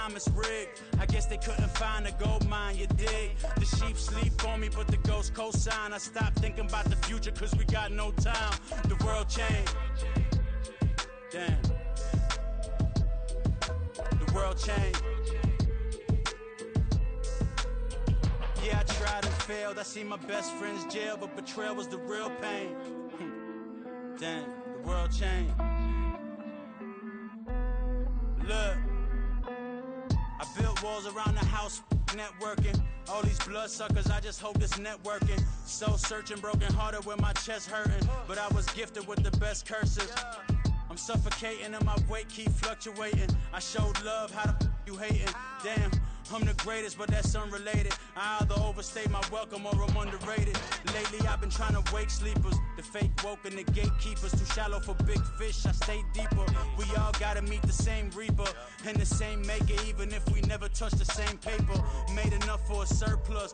time it's rigged. I guess they couldn't find a gold mine, you dig? The sheep sleep on me, but the ghost co-sign. I stopped thinking about the future, cause we got no time. The world changed. Damn. The world changed. Yeah, I tried and failed. I see my best friends jail, but betrayal was the real pain. Damn, the world changed. Look, I built walls around the house, networking. All these bloodsuckers, I just hope this networking. Soul searching, broken hearted with my chest hurting. But I was gifted with the best curses. I'm suffocating and my weight keep fluctuating. I showed love, how the you hating? Damn, I'm the greatest, but that's unrelated. I either overstay my welcome or I'm underrated. Lately I've been trying to wake sleepers. The fake woke and the gatekeepers. Too shallow for big fish, I stay deeper. We all gotta meet the same reaper and the same maker, even if we never touch the same paper. Made enough for a surplus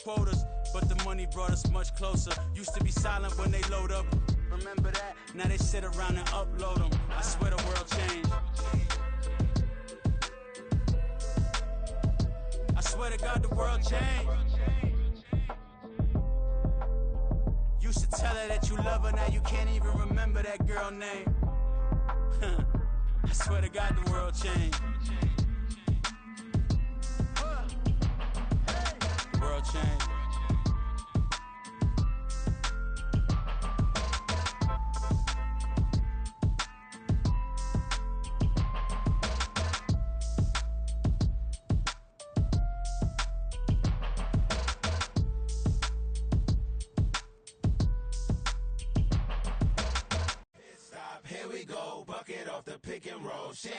quotas, but the money brought us much closer. Used to be silent when they load up. Remember that? Now they sit around and upload them. I swear the world changed. I swear to God the world changed. Used to tell her that you love her, now you can't even remember that girl name. I swear to God the world changed. The world changed. Pick and roll shit,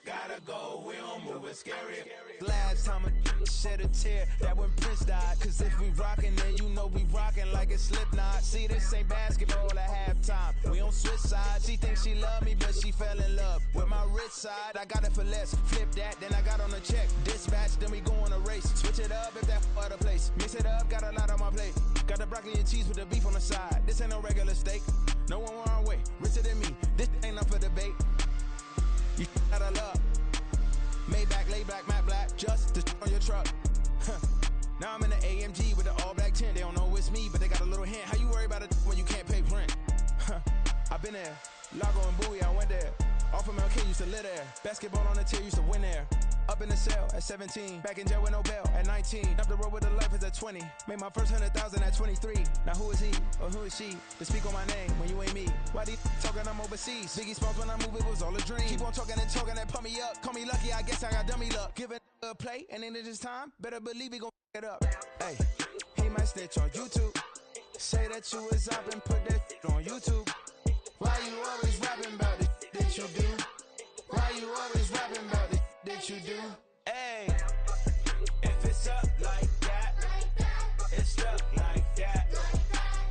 gotta go, we don't move it scary. Last time a shed a tear, that when Prince died. Cause if we rockin', then you know we rockin' like a Slipknot. See, this ain't basketball at halftime, we don't switch sides. She thinks she love me, but she fell in love with my rich side. I got it for less, flip that, then I got on a check. Dispatch, then we go on a race. Switch it up if that other place. Mix it up, got a lot on my plate. Got the broccoli and cheese with the beef on the side. This ain't no regular steak, no one wrong way, richer than me. This ain't up for debate. You out of luck. Maybach, lay black, matte black, just the on your truck. Now I'm in the AMG with the all black tint. They don't know it's me, but they got a little hint. How you worry about it when you can't pay rent? I've been there. Lago and Bowie, I went there. Off of MLK, used to live there. Basketball on the tier, used to win there. Up in the cell at 17. Back in jail with no bail at 19. Up the road with the life is at 20. Made my first 100,000 at 23. Now who is he or who is she to speak on my name when you ain't me? Why these talking I'm overseas? Biggie Smalls when I move it was all a dream. Keep on talking and pump me up. Call me lucky, I guess I got dummy luck. Give it a play and then it is time. Better believe he gon' it up. Hey, he might snitch on YouTube. Say that you was up and put that on YouTube. Why you always rapping about it that you do? Why you always rapping about it that you do? Hey, if it's up like that, it's up like that.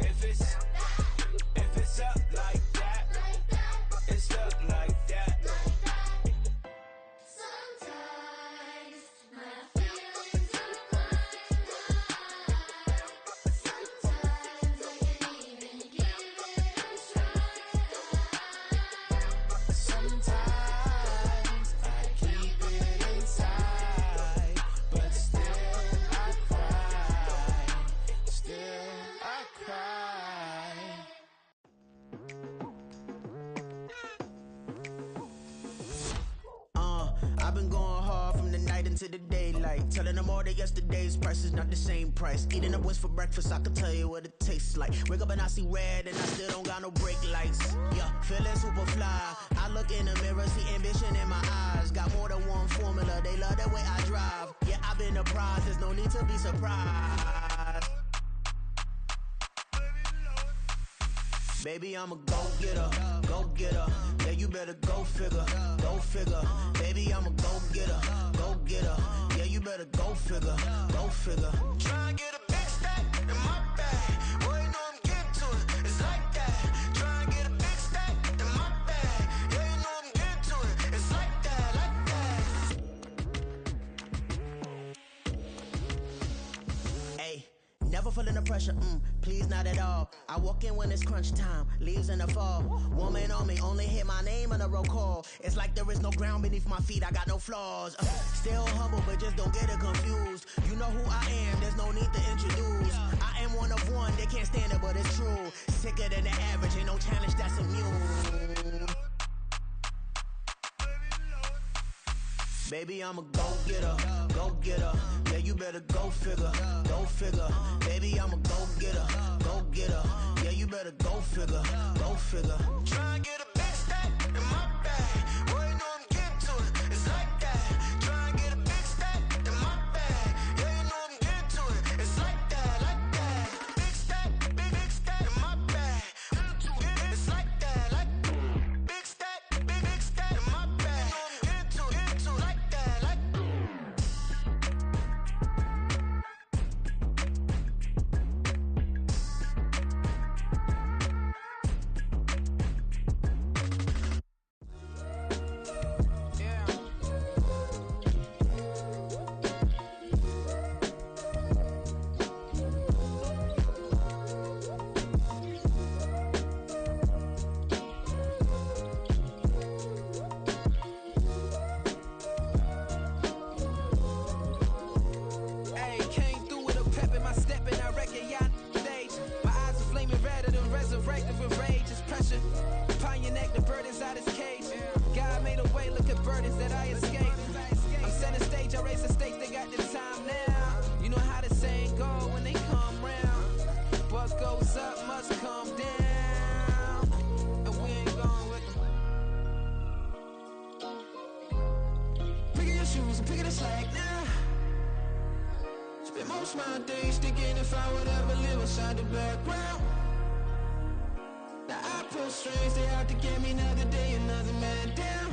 If it's up like that, it's up like that. Sometimes my feelings are blind. Sometimes I can't even give it a try. Sometimes I keep it inside, but still I cry. Still I cry. I've been going hard from the night into the daylight. Telling them all that yesterday's price is not the same price. Eating up wings for breakfast, I can tell you what it tastes like. Wake up and I see red and I still don't got no brake lights. Yeah, feeling super fly. I look in the mirror, see ambition in my eyes. Got more than one formula, they love the way I drive. Yeah, I've been a prize, there's no need to be surprised. Baby, I'm a go-getter, go-getter. Yeah, you better go figure, go figure. Baby, I'm a go-getter, go-getter. Yeah, you better go figure, go figure. Try and get a big stack in my bag. Boy, you know I'm getting to it, it's like that. Try and get a big stack in my bag. Yeah, you know I'm getting to it, it's like that, like that. Hey, never feeling the pressure, please not at all. I walk in when it's crunch time, leaves in the fall. Woman on me, only hit my name on a roll call. It's like there is no ground beneath my feet, I got no flaws. Still humble, but just don't get it confused. You know who I am, there's no need to introduce. I am one of one, they can't stand it, but it's true. Sicker than the average, ain't no challenge that's immune. Baby, I'm a go-getter, go-getter. Yeah, you better go figure, go figure. Baby, I'm a go-getter, go-getter. Yeah, you better go figure, go figure. Try and get a big stack in my bag. Boy, you know I'm getting to it, it's like that. Try and get a big stack in my bag. Yeah, you know I'm getting to it, it's like that, like that. Big stack, big stack in my bag. It's like that, like big stack in my bag. You know I'm getting to it, like that, like. Hey, came through with a pep in my step and I reckon y'all stage. My eyes are flaming redder than resurrected with rage. It's pressure upon your neck, the burden's out his cage. God made a way, look at burdens that I escaped. I'm setting stage, I raise the stakes, they got the time now. You know how the saying go when they come round. What goes up must come down. And we ain't going with them. Picking your shoes and picking the slack now. Spend most of my days thinking if I would ever live inside the background. Now I pull strings, they out to get me another day, another man down.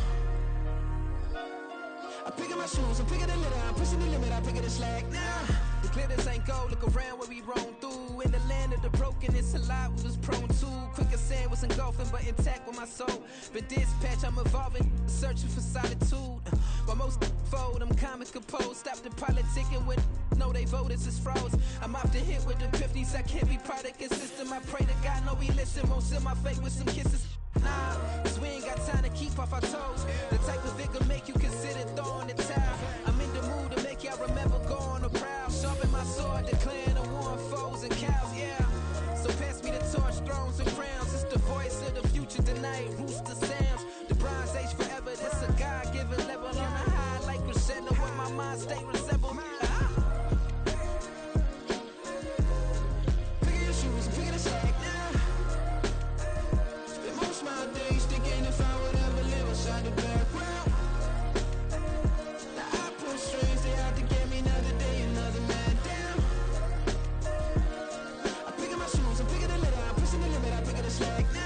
I'm picking my shoes, I'm picking the litter, I'm pushing the limit, I'm picking the slack now. The clear this ain't gold, look around where we roam through. In the land of the broken, it's a lot we was prone to. Quick as sand was engulfing, but intact with my soul. Been dispatched, I'm evolving, searching for solitude. While most fold, I'm comic composed. Stop the politicking when no they voters is froze. I'm off the hit with the 50s, I can't be product and system. I pray to God, no we listen, won't seal my fate with some kisses. Nah, cause we ain't got time to keep off our toes. The type of vigor make you consider throwing the towel. I'm in the mood to make y'all remember going to proud. Sharpen my sword, declaring the war on foes and cows, yeah. So pass me the torch, thrones and crowns. It's the voice of the future tonight, rooster sounds. The bronze age forever, this a God-given level. On a high like crescendo, where my mind state resemble. Picking your shoes and picking the slack now. Spend most of my days thinking if I would ever live inside the background. Now I pull strings, they out to get me another day, another man down. I'm picking my shoes, I'm picking the litter, I'm pushing the limit, I'm picking the slack now.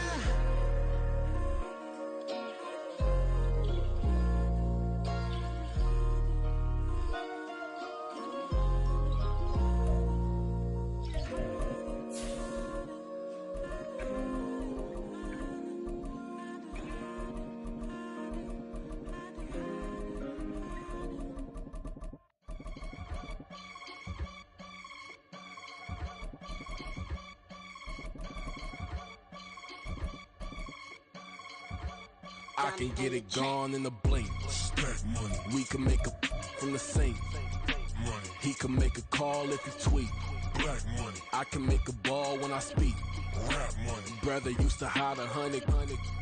I can get it gone in a blink. Stack money, We can make a from the sink. money, He can make a call if he tweet. black money, I can make a ball when I speak. rap money, Brother used to hide 100.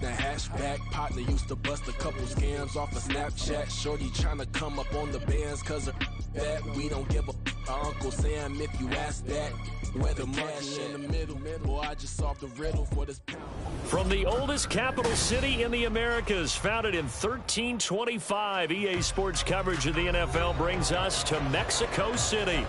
The hashback partner used to bust a couple scams off of Snapchat. Shorty tryna come up on the bands cause of that. We don't give a Uncle Sam if you ask that. Where the monkey in the middle. Boy, I just solved the riddle for this. From the oldest capital city in the Americas, founded in 1325, EA Sports coverage of the NFL brings us to Mexico City.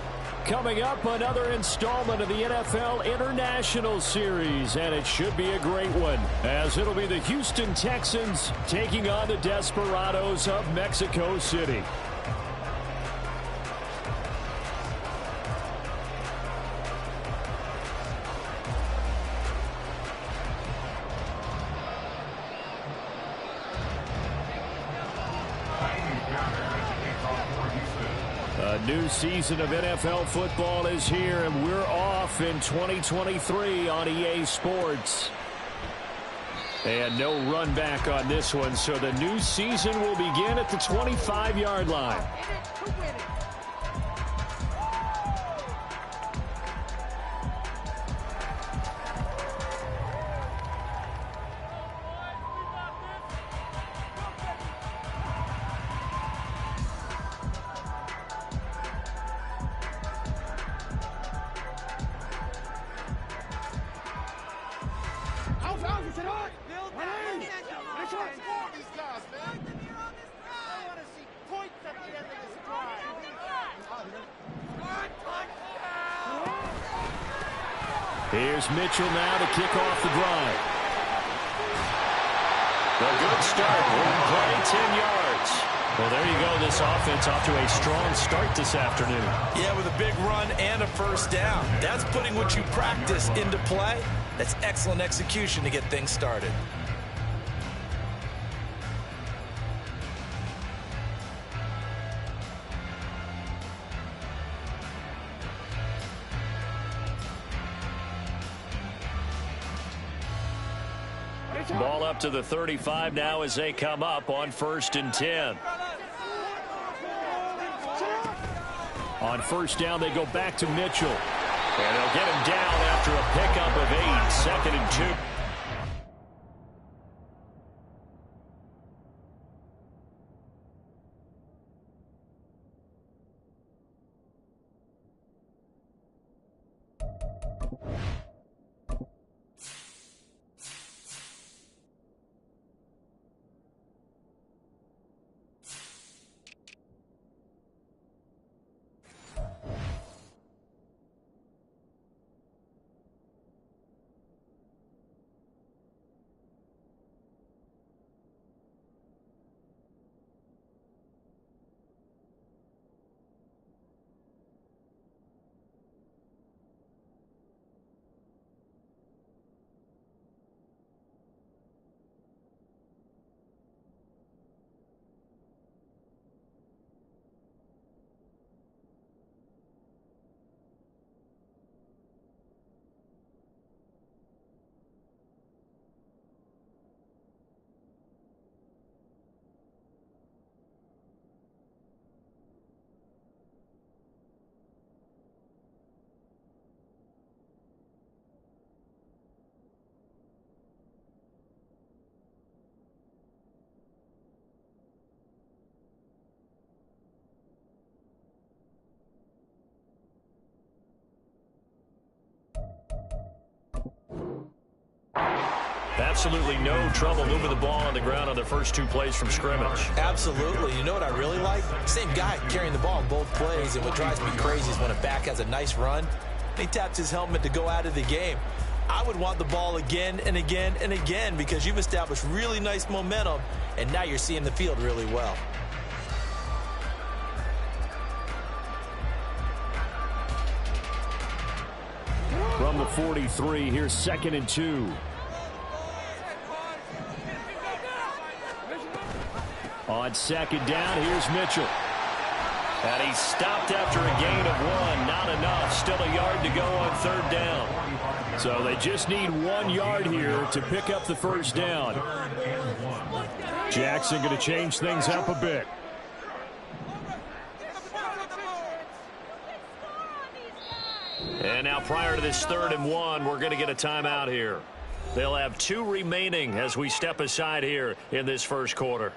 Coming up, another installment of the NFL International Series, and it should be a great one, as it'll be the Houston Texans taking on the Desperados of Mexico City. new season of NFL football is here, and we're off in 2023 on EA Sports. And no run back on this one, so the new season will begin at the 25-yard line. Here's Mitchell now to kick off the drive. A good start. One play, 10 yards. Well, there you go. This offense off to a strong start this afternoon. Yeah, with a big run and a first down. That's putting what you practice into play. That's excellent execution to get things started. Ball up to the 35 now as they come up on 1st and 10. On first down, they go back to Mitchell. And they'll get him down after a pickup of 8, 2nd and 2. Absolutely no trouble moving the ball on the ground on the first 2 plays from scrimmage. Absolutely. You know what I really like? Same guy carrying the ball in both plays, and what drives me crazy is when a back has a nice run, he taps his helmet to go out of the game. I would want the ball again and again and again because you've established really nice momentum, and now you're seeing the field really well. From the 43, here's 2nd and 2. On 2nd down, here's Mitchell. And he's stopped after a gain of 1. Not enough. Still a yard to go on 3rd down. So they just need 1 yard here to pick up the first down. Jackson going to change things up a bit. And now prior to this 3rd and 1, we're going to get a timeout here. They'll have 2 remaining as we step aside here in this first quarter.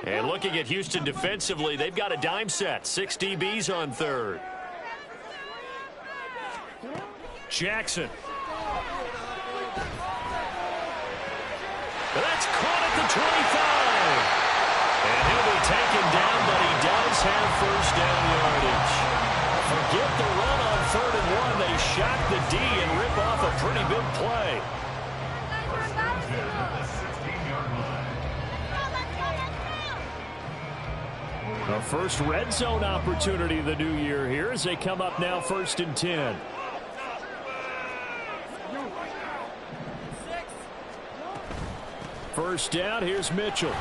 And looking at Houston defensively, they've got a dime set. 6 DBs on 3rd. Jackson. That's caught at the 25. And he'll be taken down, but he does have first down yardage. Forget the run on 3rd and 1. They shock the D and rip off a pretty big play. The first red zone opportunity of the new year here as they come up now 1st and 10. First down, here's Mitchell. And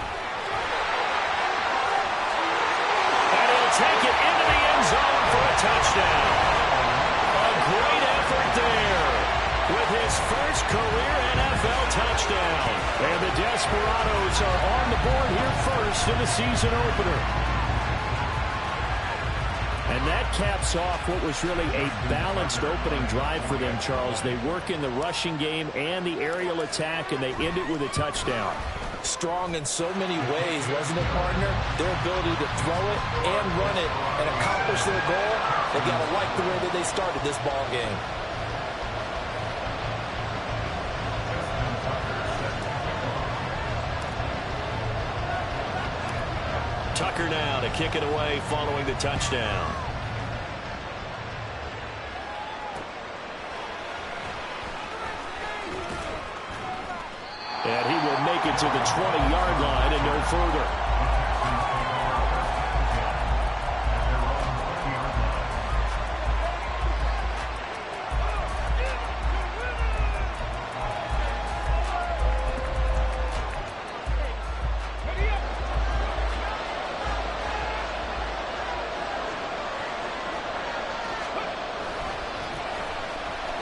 he'll take it into the end zone for a touchdown. A great effort there with his first career NFL touchdown. And the Desperados are on the board here first in the season opener. And that caps off what was really a balanced opening drive for them, Charles. They work in the rushing game and the aerial attack, and they end it with a touchdown. Strong in so many ways, wasn't it, partner? Their ability to throw it and run it and accomplish their goal, they got to like the way that they started this ball game. Tucker now to kick it away following the touchdown. And he will make it to the 20-yard line and no further.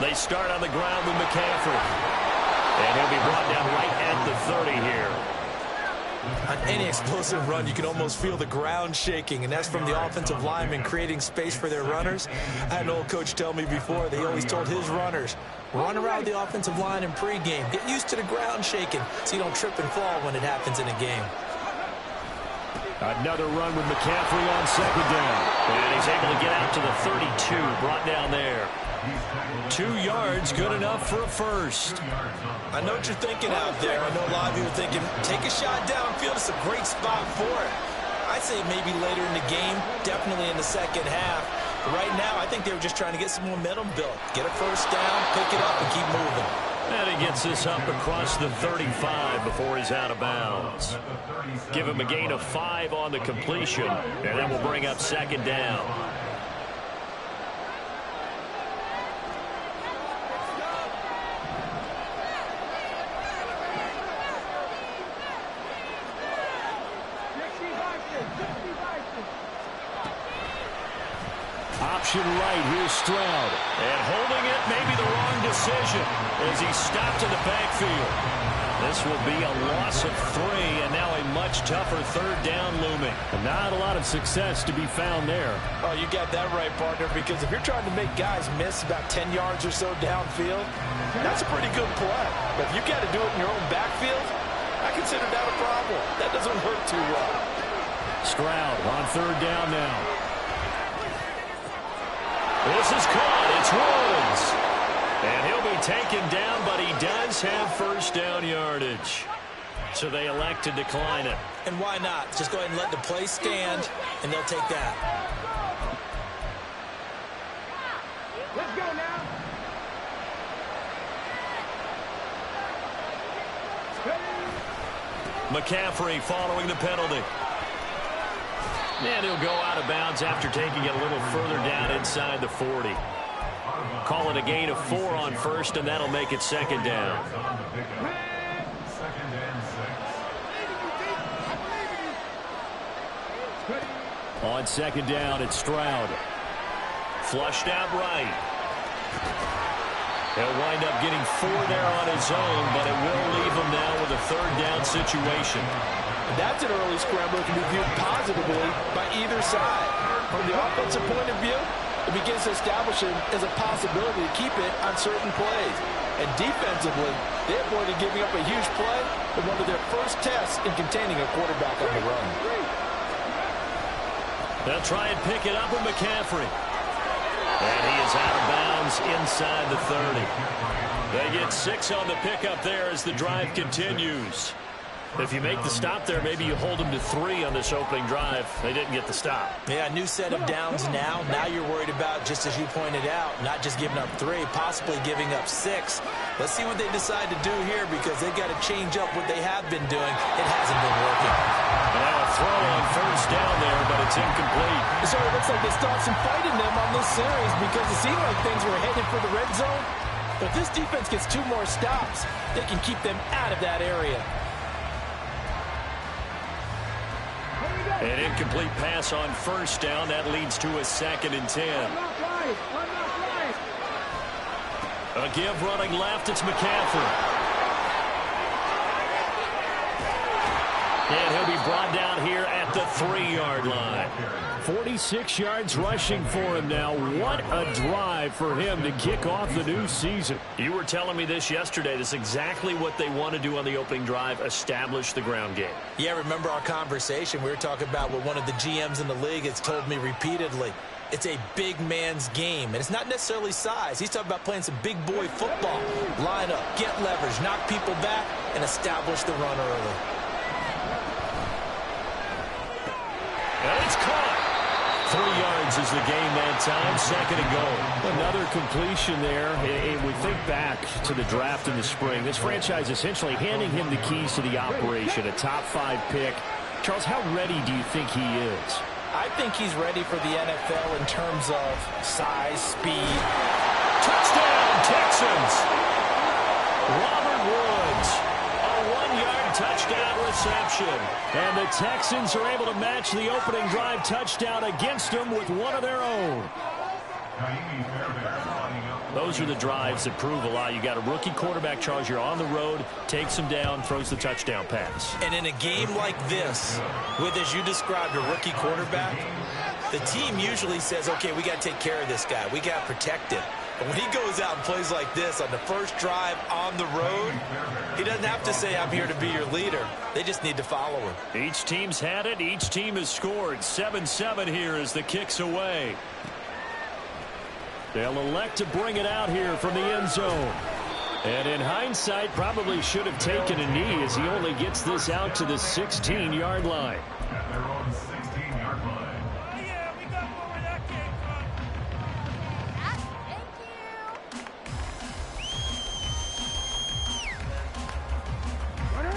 They start on the ground with McCaffrey. And he'll be brought down right at the 30 here. On any explosive run, you can almost feel the ground shaking, and that's from the offensive linemen creating space for their runners. I had an old coach tell me before, they always told his runners, run around the offensive line in pregame. Get used to the ground shaking so you don't trip and fall when it happens in a game. Another run with McCaffrey on second down. And he's able to get out to the 32, brought down there. 2 yards, good enough for a first. I know what you're thinking out there. I know a lot of you are thinking, take a shot downfield. It's a great spot for it. I'd say maybe later in the game, definitely in the second half. But right now, I think they were just trying to get some momentum built. Get a first down, pick it up, and keep moving. And he gets this up across the 35 before he's out of bounds. Give him a gain of 5 on the completion, and that will bring up second down. Option right, here's Stroud. And holding it, maybe the wrong decision as he stopped in the backfield. This will be a loss of 3, and now a much tougher third down looming. Not a lot of success to be found there. Oh, you got that right, partner, because if you're trying to make guys miss about 10 yards or so downfield, that's a pretty good play. But if you got to do it in your own backfield, I consider that a problem. That doesn't work too well. Stroud on third down now. This is caught. It's Woods. And he'll be taken down, but he does have first down yardage. So they elect to decline it. And why not? Just go ahead and let the play stand, and they'll take that. Let's go now. McCaffrey following the penalty. And he'll go out of bounds after taking it a little further down inside the 40. Call it a gain of 4 on first, and that'll make it second down. On second down, it's Stroud. Flushed out right. He'll wind up getting 4 there on his own, but it will leave him now with a third down situation. That's an early scramble that can be viewed positively by either side. From the offensive point of view, it begins to establish it as a possibility to keep it on certain plays. And defensively, they avoided giving up a huge play in one of their first tests in containing a quarterback on the run. They'll try and pick it up with McCaffrey. And he is out of bounds inside the 30. They get 6 on the pickup there as the drive continues. If you make the stop there, maybe you hold them to 3 on this opening drive. They didn't get the stop. Yeah, new set of downs now. Now you're worried about, just as you pointed out, not just giving up 3, possibly giving up 6. Let's see what they decide to do here, because they've got to change up what they have been doing. It hasn't been working. Now a throw on first down there, but it's incomplete. So it looks like they start some fight in them on this series, because it seemed like things were headed for the red zone. But this defense gets 2 more stops. They can keep them out of that area. An incomplete pass on first down. That leads to a 2nd and 10. A give running left. It's McCaffrey. And he'll be brought down here at the 3-yard line. 46 yards rushing for him now. What a drive for him to kick off the new season. You were telling me this yesterday. This is exactly what they want to do on the opening drive, establish the ground game. Yeah, remember our conversation. We were talking about what one of the GMs in the league has told me repeatedly. It's a big man's game, and it's not necessarily size. He's talking about playing some big boy football. Line up, get leverage, knock people back, and establish the run early. And it's caught. 3 yards is the gain that time. 2nd and goal. Another completion there. We think back to the draft in the spring. This franchise essentially handing him the keys to the operation, a top 5 pick. Charles, how ready do you think he is? I think he's ready for the NFL in terms of size, speed. Touchdown, Texans! Robert Woods, a 1-yard touchdown reception. And the Texans are able to match the opening drive touchdown against them with one of their own. Those are the drives that prove a lot. You got a rookie quarterback, Charles. You're on the road, takes him down, throws the touchdown pass. And in a game like this, with, as you described, a rookie quarterback, the team usually says, okay, we got to take care of this guy. We got to protect him. But when he goes out and plays like this on the first drive on the road, he doesn't have to say, I'm here to be your leader. They just need to follow him. Each team's had it. Each team has scored. 7-7 here as the kick's away. They'll elect to bring it out here from the end zone. And in hindsight, probably should have taken a knee as he only gets this out to the 16-yard line. At their own 16-yard line. Yeah, we got where that came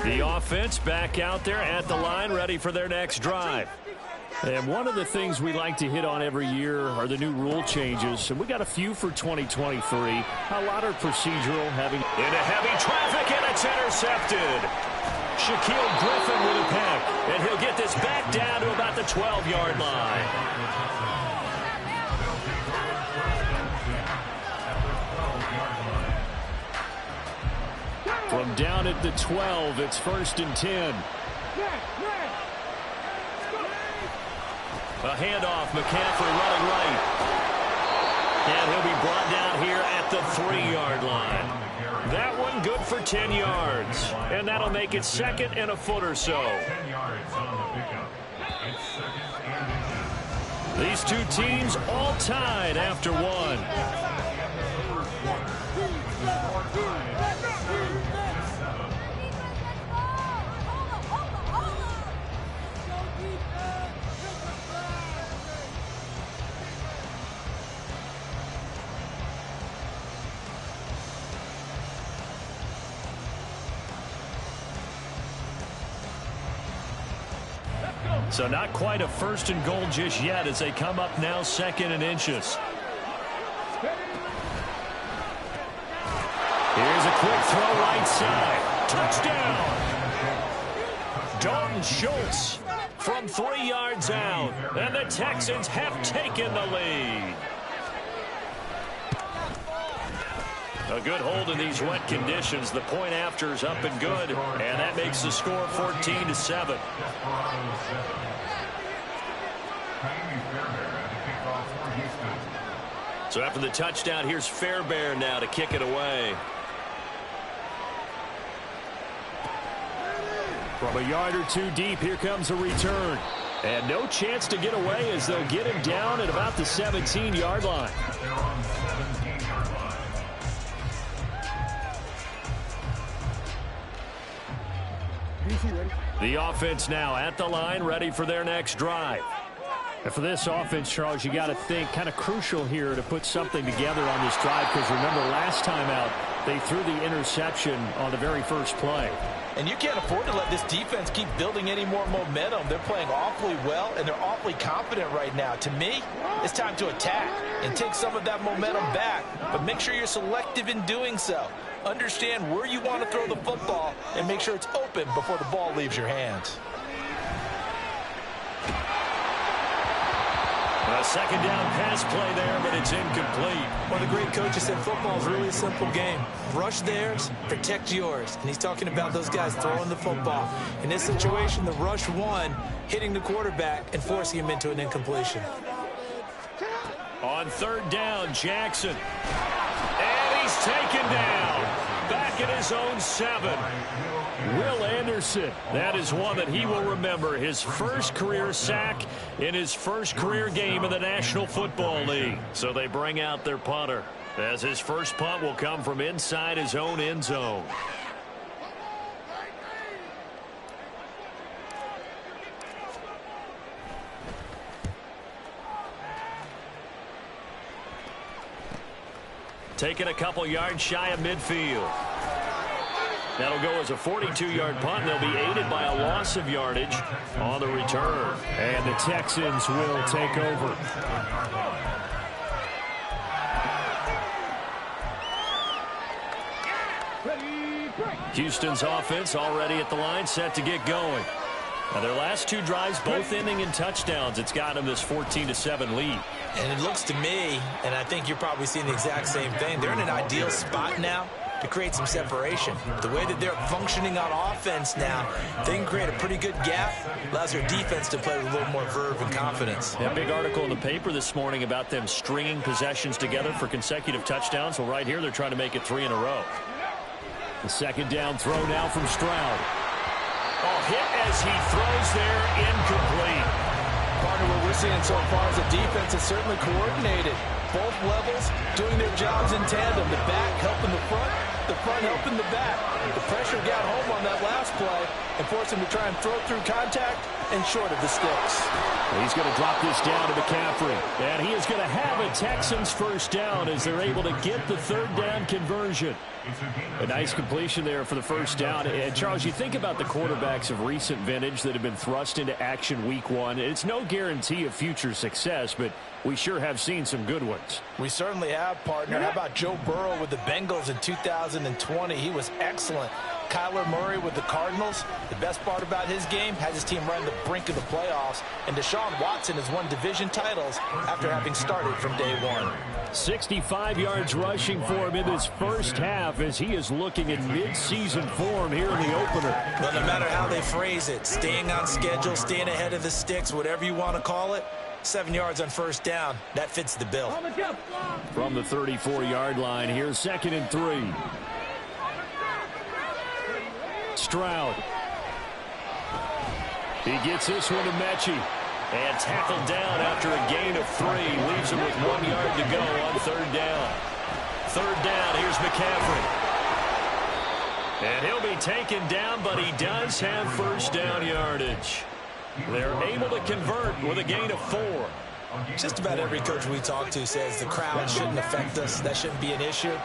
from. The offense back out there at the line, ready for their next drive. And one of the things we like to hit on every year are the new rule changes. And we got a few for 2023. A lot are procedural, having into heavy traffic, and it's intercepted. Shaquille Griffin with a pick, and he'll get this back down to about the 12-yard line. From down at the 12, it's 1st and 10. A handoff, McCaffrey running right. And he'll be brought down here at the 3-yard line. That one good for 10 yards. And that'll make it 2nd and a foot or so. 10 yards on the pickup. It's 2nd and 10. These two teams all tied after one. So not quite a 1st and goal just yet as they come up now 2nd and inches. Here's a quick throw right side. Touchdown! Dalton Schultz from 3 yards out. And the Texans have taken the lead. A good hold in these wet conditions. The point after is up and good. And that makes the score 14-7. So after the touchdown, here's Fairbairn now to kick it away. From a yard or two deep, here comes a return. And no chance to get away as they'll get him down at about the 17-yard line. The offense now at the line, ready for their next drive. And for this offense, Charles, you got to think kind of crucial here to put something together on this drive, because remember last time out they threw the interception on the very first play. And you can't afford to let this defense keep building any more momentum. They're playing awfully well, and they're awfully confident right now. To me, it's time to attack and take some of that momentum back, but make sure you're selective in doing so. Understand where you want to throw the football and make sure it's open before the ball leaves your hands. A second down pass play there, but it's incomplete. One of the great coaches said football is really a simple game. Rush theirs, protect yours. And he's talking about those guys throwing the football. In this situation, the rush won, hitting the quarterback and forcing him into an incompletion. On third down, Jackson. And he's taken down. Back at his own 7. Will Anderson. That is one that he will remember. His first career sack in his first career game in the National Football League. So they bring out their punter, as his first punt will come from inside his own end zone. Taking a couple yards shy of midfield. That'll go as a 42-yard punt, and they'll be aided by a loss of yardage on the return. And the Texans will take over. Houston's offense already at the line, set to get going. Now their last 2 drives, both ending in touchdowns. It's got them this 14-7 lead. And it looks to me, and I think you're probably seeing the exact same thing, they're in an ideal spot now to create some separation. The way that they're functioning on offense now, they can create a pretty good gap, allows their defense to play with a little more verve and confidence. Yeah, big article in the paper this morning about them stringing possessions together for consecutive touchdowns. Well, right here, they're trying to make it 3 in a row. The second down throw now from Stroud. Oh, hit as he throws there, incomplete. Partner, what we're seeing so far is the defense is certainly coordinated. Both levels doing their jobs in tandem. The back helping the front helping the back. The pressure got home on that last play and forced him to try and throw through contact and short of the sticks. He's going to drop this down to McCaffrey. And he is going to have a Texans first down as they're able to get the third down conversion. A nice completion there for the first down. And, Charles, you think about the quarterbacks of recent vintage that have been thrust into action week 1. It's no guarantee of future success, but we sure have seen some good ones. We certainly have, partner. How about Joe Burrow with the Bengals in 2020? He was excellent. Kyler Murray with the Cardinals. The best part about his game, has his team right on the brink of the playoffs. And Deshaun Watson has won division titles after having started from day 1. 65 yards rushing for him in this first half as he is looking in mid-season form here in the opener. Well, no matter how they phrase it, staying on schedule, staying ahead of the sticks, whatever you want to call it, 7 yards on first down, that fits the bill. From the 34-yard line, here's 2nd and 3. Stroud. He gets this one to Mechie. And tackled down after a gain of 3. Leaves him with 1 yard to go on third down. Third down, here's McCaffrey. And he'll be taken down, but he does have first down yardage. They're able to convert with a gain of 4. Just about every coach we talk to says the crowd shouldn't affect us. That shouldn't be an issue.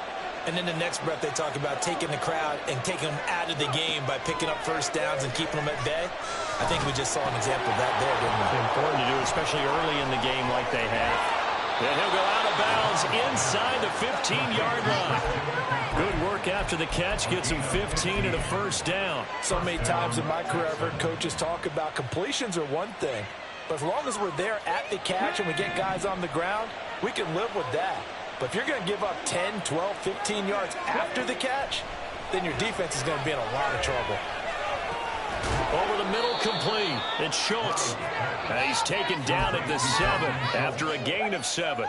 And in the next breath, they talk about taking the crowd and taking them out of the game by picking up first downs and keeping them at bay. I think we just saw an example of that there, didn't we? Important to do, especially early in the game like they have. And he'll go out of bounds inside the 15-yard line. Good work after the catch. Gets him 15 and a first down. So many times in my career, I've heard coaches talk about completions are one thing. But as long as we're there at the catch and we get guys on the ground, we can live with that. But if you're going to give up 10, 12, 15 yards after the catch, then your defense is going to be in a lot of trouble. Over the middle, complete. It's Schultz. And he's taken down at the 7 after a gain of 7.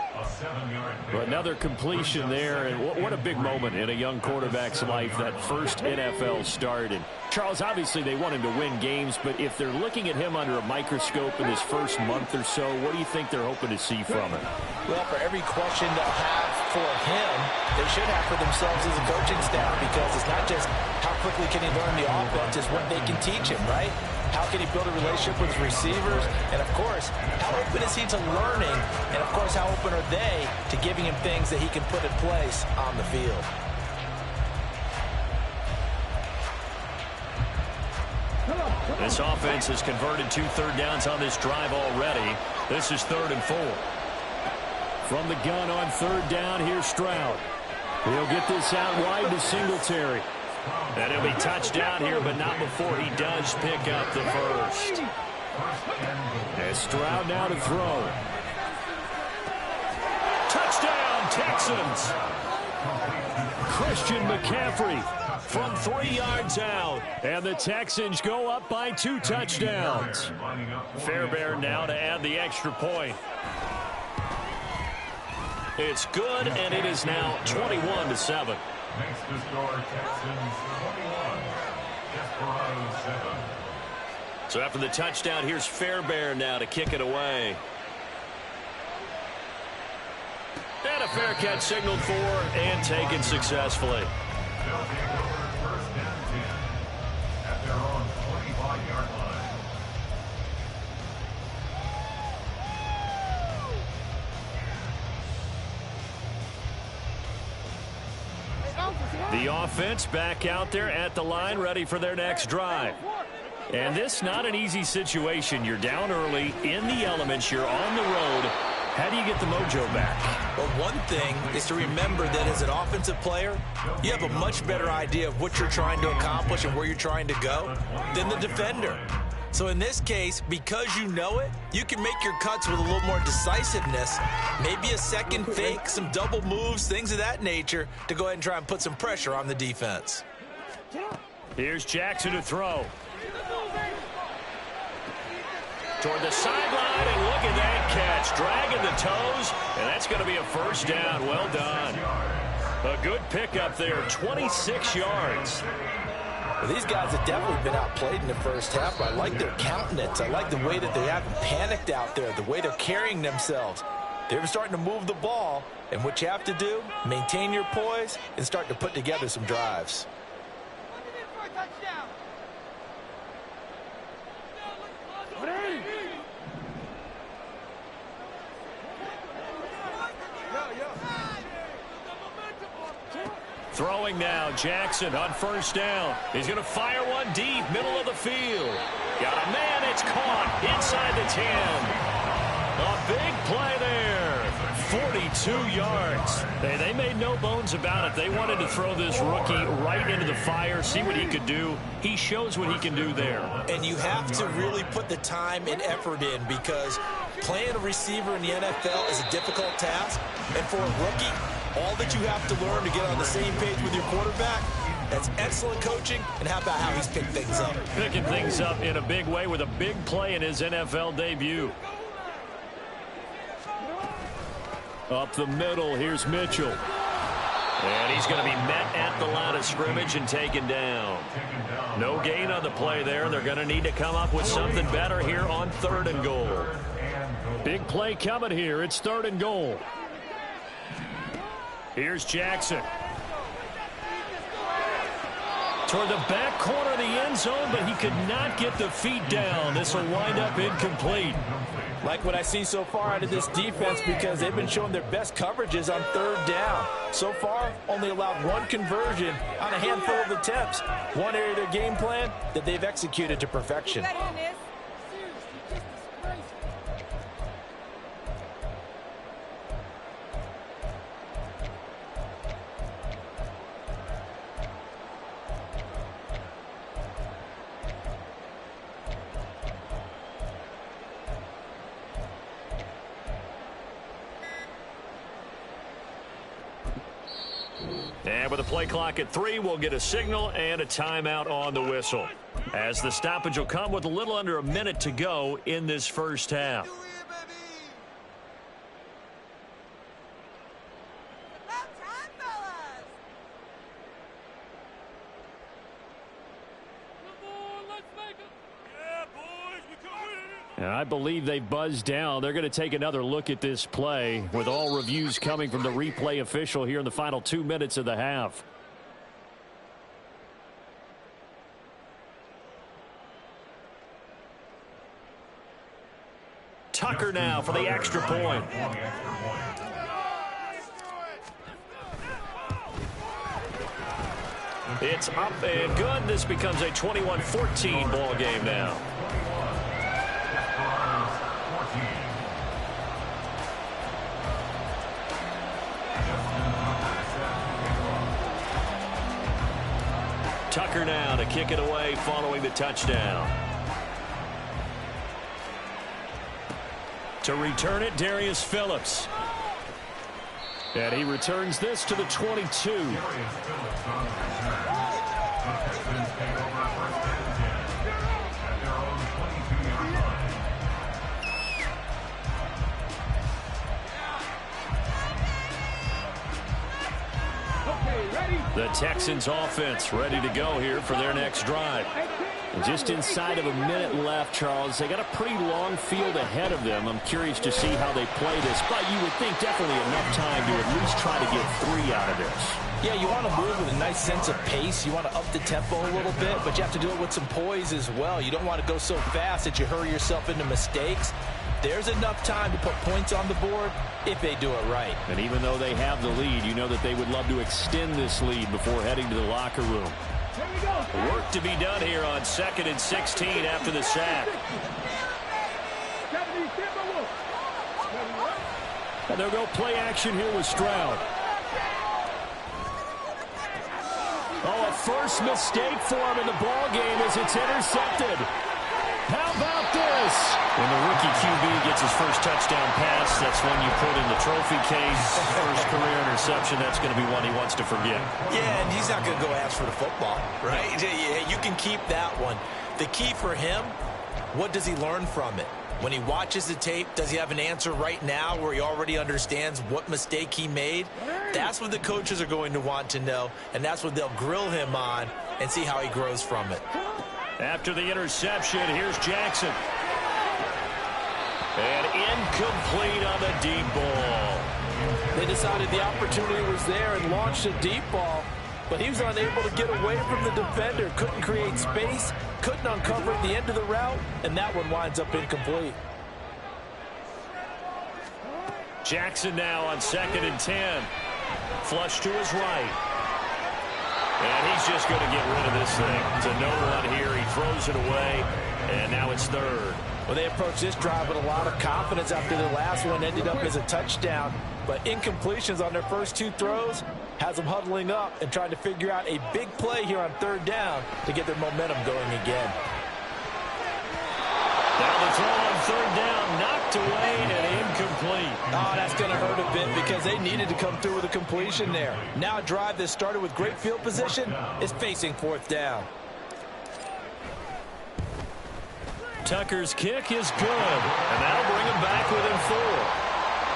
Another completion there, and what a big moment in a young quarterback's life, that first NFL start. And Charles, obviously they want him to win games, but if they're looking at him under a microscope in his first month or so, what do you think they're hoping to see from him? Well, for every question they'll have for him, they should have for themselves as a coaching staff, because it's not just how quickly can he learn the offense, it's what they can teach him, right? How can he build a relationship with his receivers? And, of course, how open is he to learning? And, of course, how open are they to giving him things that he can put in place on the field? This offense has converted 2 third downs on this drive already. This is 3rd and 4. From the gun on 3rd down, here's Stroud. He'll get this out wide to Singletary. And he'll be touchdown here, but not before he does pick up the first. And Stroud now to throw. Touchdown, Texans! Christian McCaffrey from 3 yards out. And the Texans go up by 2 touchdowns. Fairbairn now to add the extra point. It's good, and it is now 21-7. Makes the score Texans 21, Desperado 7. So after the touchdown, here's Fairbairn now to kick it away. And a fair catch signaled for and taken successfully. They'll take over 1st and 10 at their own 25-yard line. The offense back out there at the line, ready for their next drive. And this not an easy situation. You're down early, in the elements, you're on the road. How do you get the mojo back? Well, one thing is to remember that as an offensive player, you have a much better idea of what you're trying to accomplish and where you're trying to go than the defender. So in this case, because you know it, you can make your cuts with a little more decisiveness, maybe a second fake, some double moves, things of that nature, to go ahead and try and put some pressure on the defense. Here's Jackson to throw. Toward the sideline, and look at that catch. Dragging the toes, and that's going to be a first down. Well done. A good pickup there, 26 yards. Well, these guys have definitely been outplayed in the first half, but I like their countenance. I like the way that they haven't panicked out there, the way they're carrying themselves. They're starting to move the ball, and what you have to do, maintain your poise and start to put together some drives. Throwing now, Jackson on first down. He's going to fire one deep, middle of the field. Got a man, it's caught inside the 10. A big play there. 42 yards. They made no bones about it. They wanted to throw this rookie right into the fire, see what he could do. He shows what he can do there. And you have to really put the time and effort in, because playing a receiver in the NFL is a difficult task. And for a rookie, all that you have to learn to get on the same page with your quarterback, that's excellent coaching. And how about how he's picked things up? Picking things up in a big way with a big play in his NFL debut. Up the middle, here's Mitchell. And he's going to be met at the line of scrimmage and taken down. No gain on the play there. They're going to need to come up with something better here on 3rd and goal. Big play coming here. It's 3rd and goal. Here's Jackson. Toward the back corner of the end zone, but he could not get the feet down. This will wind up incomplete. Like what I see so far out of this defense, because they've been showing their best coverages on 3rd down. So far, only allowed 1 conversion on a handful of attempts. One area of their game plan that they've executed to perfection. And with the play clock at 3, we'll get a signal and a timeout on the whistle, as the stoppage will come with a little under a minute to go in this first half. And I believe they buzzed down. They're going to take another look at this play with all reviews coming from the replay official here in the final 2 minutes of the half. Tucker now for the extra point. It's up and good. This becomes a 21-14 ball game now. Tucker now to kick it away following the touchdown. To return it, Darius Phillips. And he returns this to the 22. The Texans offense ready to go here for their next drive. And just inside of a minute left, Charles. They got a pretty long field ahead of them. I'm curious to see how they play this, but you would think definitely enough time to at least try to get 3 out of this. Yeah, you want to move with a nice sense of pace. You want to up the tempo a little bit, but you have to do it with some poise as well. You don't want to go so fast that you hurry yourself into mistakes. There's enough time to put points on the board if they do it right. And even though they have the lead, you know that they would love to extend this lead before heading to the locker room. Work to be done here on 2nd and 16 after the sack. And they'll go play action here with Stroud. Oh, a first mistake for him in the ball game as it's intercepted. How about this? When the rookie QB gets his first touchdown pass, that's one you put in the trophy case. First career interception, that's going to be one he wants to forget. Yeah, and he's not going to go ask for the football, right? You can keep that one. The key for him, what does he learn from it? When he watches the tape, does he have an answer right now where he already understands what mistake he made? That's what the coaches are going to want to know, and that's what they'll grill him on and see how he grows from it. After the interception, here's Jackson. And incomplete on the deep ball. They decided the opportunity was there and launched a deep ball, but he was unable to get away from the defender. Couldn't create space, couldn't uncover at the end of the route, and that one winds up incomplete. Jackson now on 2nd and 10. Flush to his right. And he's just going to get rid of this thing. To no one here. He throws it away, and now it's 3rd. Well, they approached this drive with a lot of confidence after the last one ended up as a touchdown. But incompletions on their first 2 throws has them huddling up and trying to figure out a big play here on 3rd down to get their momentum going again. Now the throw on 3rd down, knocked away and incomplete. Oh, that's going to hurt a bit because they needed to come through with a completion there. Now a drive that started with great field position is facing 4th down. Tucker's kick is good, and that'll bring him back within 4.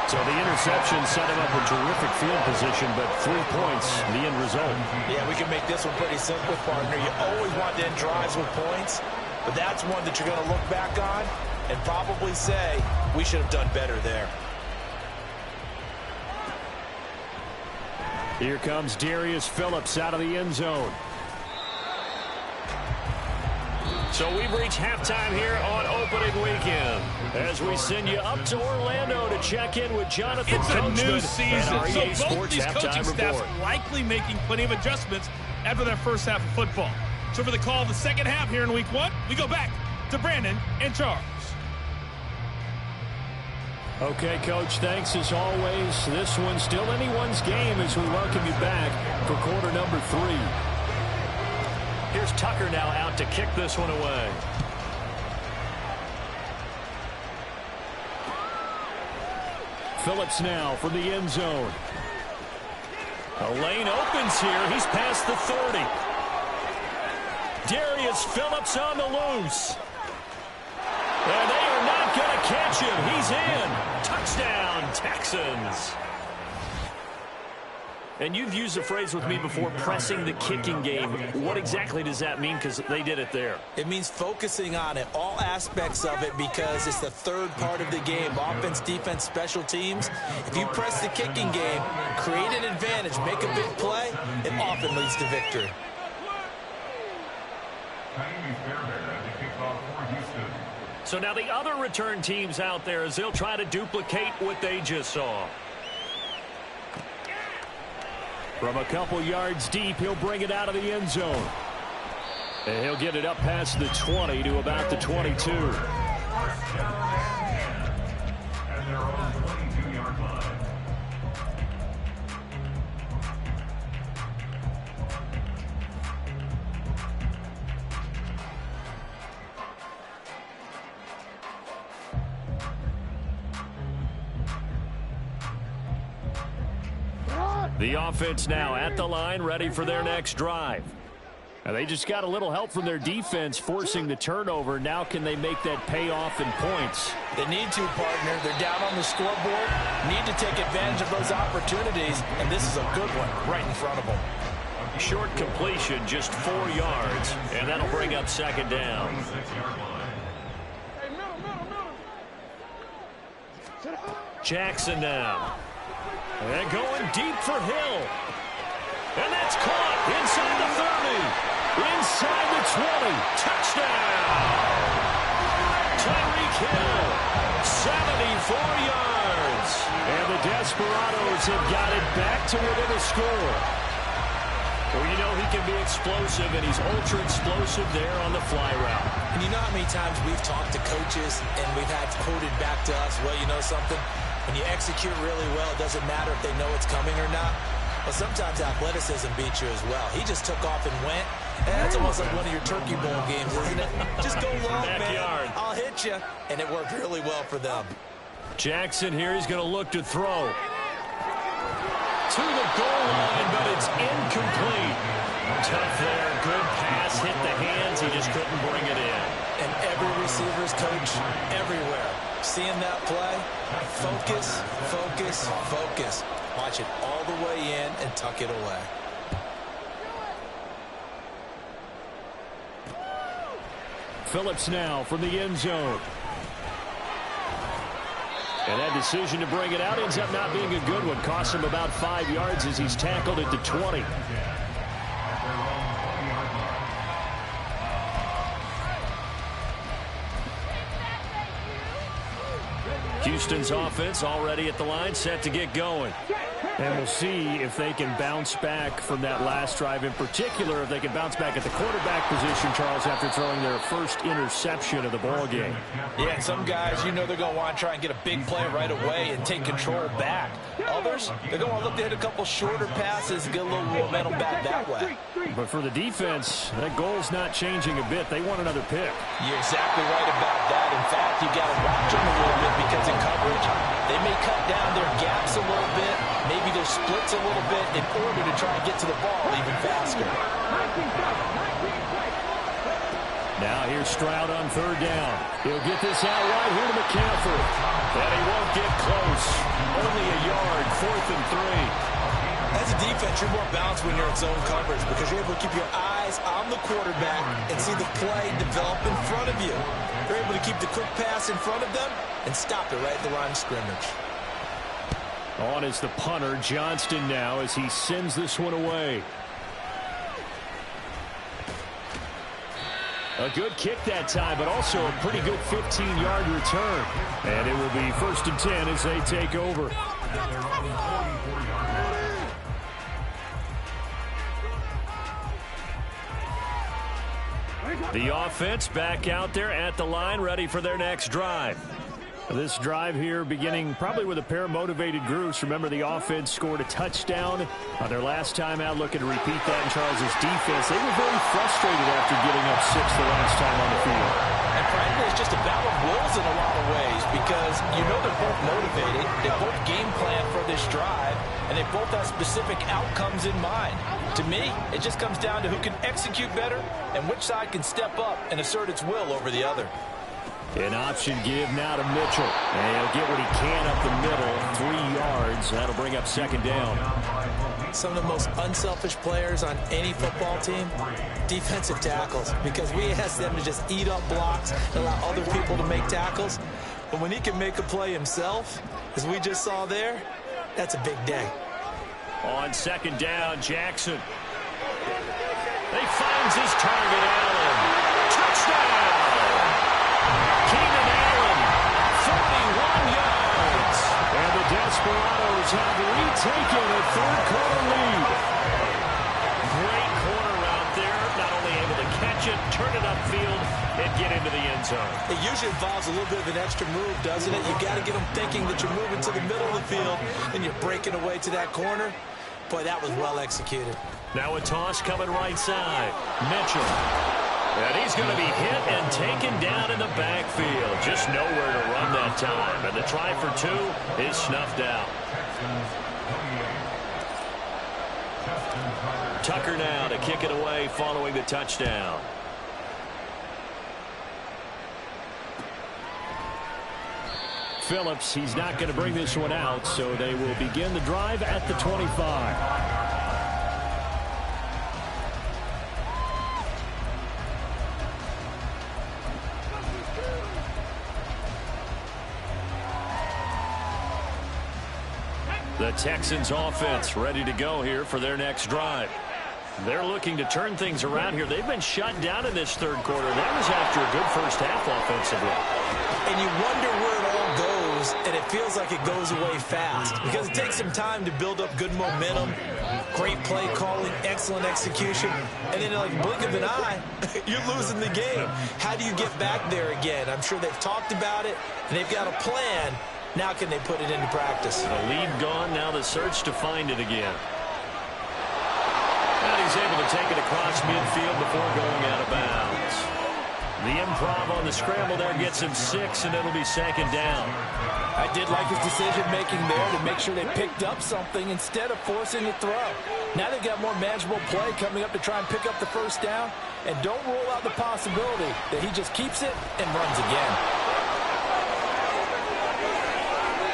So the interception set him up with terrific field position, but 3 points, the end result. Yeah, we can make this one pretty simple, partner. You always want to end drives with points, but that's one that you're going to look back on and probably say, we should have done better there. Here comes Darius Phillips out of the end zone. So we've reached halftime here on opening weekend as we send you up to Orlando to check in with Jonathan It's Coachman a new season, so both these coaching staffs likely making plenty of adjustments after their first half of football. So for the call of the second half here in week 1, we go back to Brandon and Charles. Okay, Coach, thanks as always. This one's still anyone's game as we welcome you back for quarter number 3. Here's Tucker now out to kick this one away. Phillips now from the end zone. A lane opens here. He's past the 30. Darius Phillips on the loose. And they are not going to catch him. He's in. Touchdown, Texans. And you've used the phrase with me before, pressing the kicking game. What exactly does that mean? Because they did it there. It means focusing on it, all aspects of it, because it's the third part of the game. Offense, defense, special teams. If you press the kicking game, create an advantage, make a big play, it often leads to victory. So now the other return teams out there as they'll try to duplicate what they just saw. From a couple yards deep, he'll bring it out of the end zone. And he'll get it up past the 20 to about the 22. First down and they're on the 22-yard line. The offense now at the line, ready for their next drive. Now they just got a little help from their defense forcing the turnover. Now can they make that pay off in points? They need to, partner. They're down on the scoreboard. Need to take advantage of those opportunities, and this is a good one right in front of them. Short completion, just 4 yards, and that'll bring up second down. Jackson now. And going deep for Hill. And that's caught inside the 30. Inside the 20. Touchdown. Tyreek Hill. 74 yards. And the Desperados have got it back to within a score. Well, you know he can be explosive, and he's ultra-explosive there on the fly route. And you know how many times we've talked to coaches and we've had quoted back to us, well, you know something? When you execute really well, it doesn't matter if they know it's coming or not. Well, sometimes athleticism beats you as well. He just took off and went. And that's almost like one of your Turkey Bowl games, isn't it? Just go long, man. I'll hit you. And it worked really well for them. Jackson here, he's going to look to throw. To the goal line, but it's incomplete. Tough there, good pass, hit the hands, he just couldn't bring it in. And every receiver's coach everywhere, seeing that play, focus, focus, focus. Watch it all the way in and tuck it away. Phillips now from the end zone. And that decision to bring it out ends up not being a good one. Costs him about 5 yards as he's tackled at the 20. Houston's offense already at the line, set to get going. And we'll see if they can bounce back from that last drive. In particular, if they can bounce back at the quarterback position, Charles, after throwing their first interception of the ball game. Yeah, and some guys, you know they're going to want to try and get a big play right away and take control back. Others, they're going to look to hit a couple shorter passes and get a little momentum back that way. But for the defense, that goal's not changing a bit. They want another pick. You're exactly right about that. In fact, you got to watch them a little bit because in coverage, they may cut down their gaps a little bit, maybe their splits a little bit in order to try and get to the ball even faster. Now here's Stroud on third down. He'll get this out right here to McCaffrey. And he won't get close. Only a yard, 4th and 3. As a defense, you're more balanced when you're in zone coverage because you're able to keep your eyes on the quarterback and see the play develop in front of you. You're able to keep the quick pass in front of them and stop it right at the line of scrimmage. On is the punter, Johnston now, as he sends this one away. A good kick that time, but also a pretty good 15-yard return. And it will be 1st and 10 as they take over. The offense back out there at the line, ready for their next drive. This drive here beginning probably with a pair of motivated groups. Remember, the offense scored a touchdown on their last time out. Looking to repeat that in Charles's defense. They were very frustrated after giving up 6 the last time on the field. And frankly, it's just a battle of wills in a lot of ways because you know they're both motivated. They both game plan for this drive, and they both have specific outcomes in mind. To me, it just comes down to who can execute better and which side can step up and assert its will over the other. An option give now to Mitchell. And he'll get what he can up the middle. 3 yards. That'll bring up second down. some of the most unselfish players on any football team? Defensive tackles, because we ask them to just eat up blocks and allow other people to make tackles. But when he can make a play himself, as we just saw there, that's a big day. On second down, Jackson. He finds his target, Allen. Touchdown! Keenan Allen, 41 yards. And the Desperados have retaken a third-quarter lead. Great corner route there. Not only able to catch it, turn it upfield, and get into the end zone. It usually involves a little bit of an extra move, doesn't it? You've got to get them thinking that you're moving to the middle of the field and you're breaking away to that corner. Boy, that was well executed. Now a toss coming right side. Mitchell. And he's going to be hit and taken down in the backfield. Just nowhere to run that time. And the try for two is snuffed out. Tucker now to kick it away following the touchdown. Phillips, he's not going to bring this one out, so they will begin the drive at the 25. The Texans offense ready to go here for their next drive. They're looking to turn things around here. They've been shut down in this third quarter. That was after a good first half offensively. And you wonder where it all goes, and it feels like it goes away fast because it takes some time to build up good momentum, great play calling, excellent execution, and then like blink of an eye, you're losing the game. How do you get back there again? I'm sure they've talked about it, and they've got a plan. Now can they put it into practice? The lead gone, now the search to find it again. And he's able to take it across midfield before going out of bounds. The improv on the scramble there gets him 6, and it'll be second down. I did like his decision-making there to make sure they picked up something instead of forcing the throw. Now they've got more manageable play coming up to try and pick up the first down, and don't rule out the possibility that he just keeps it and runs again.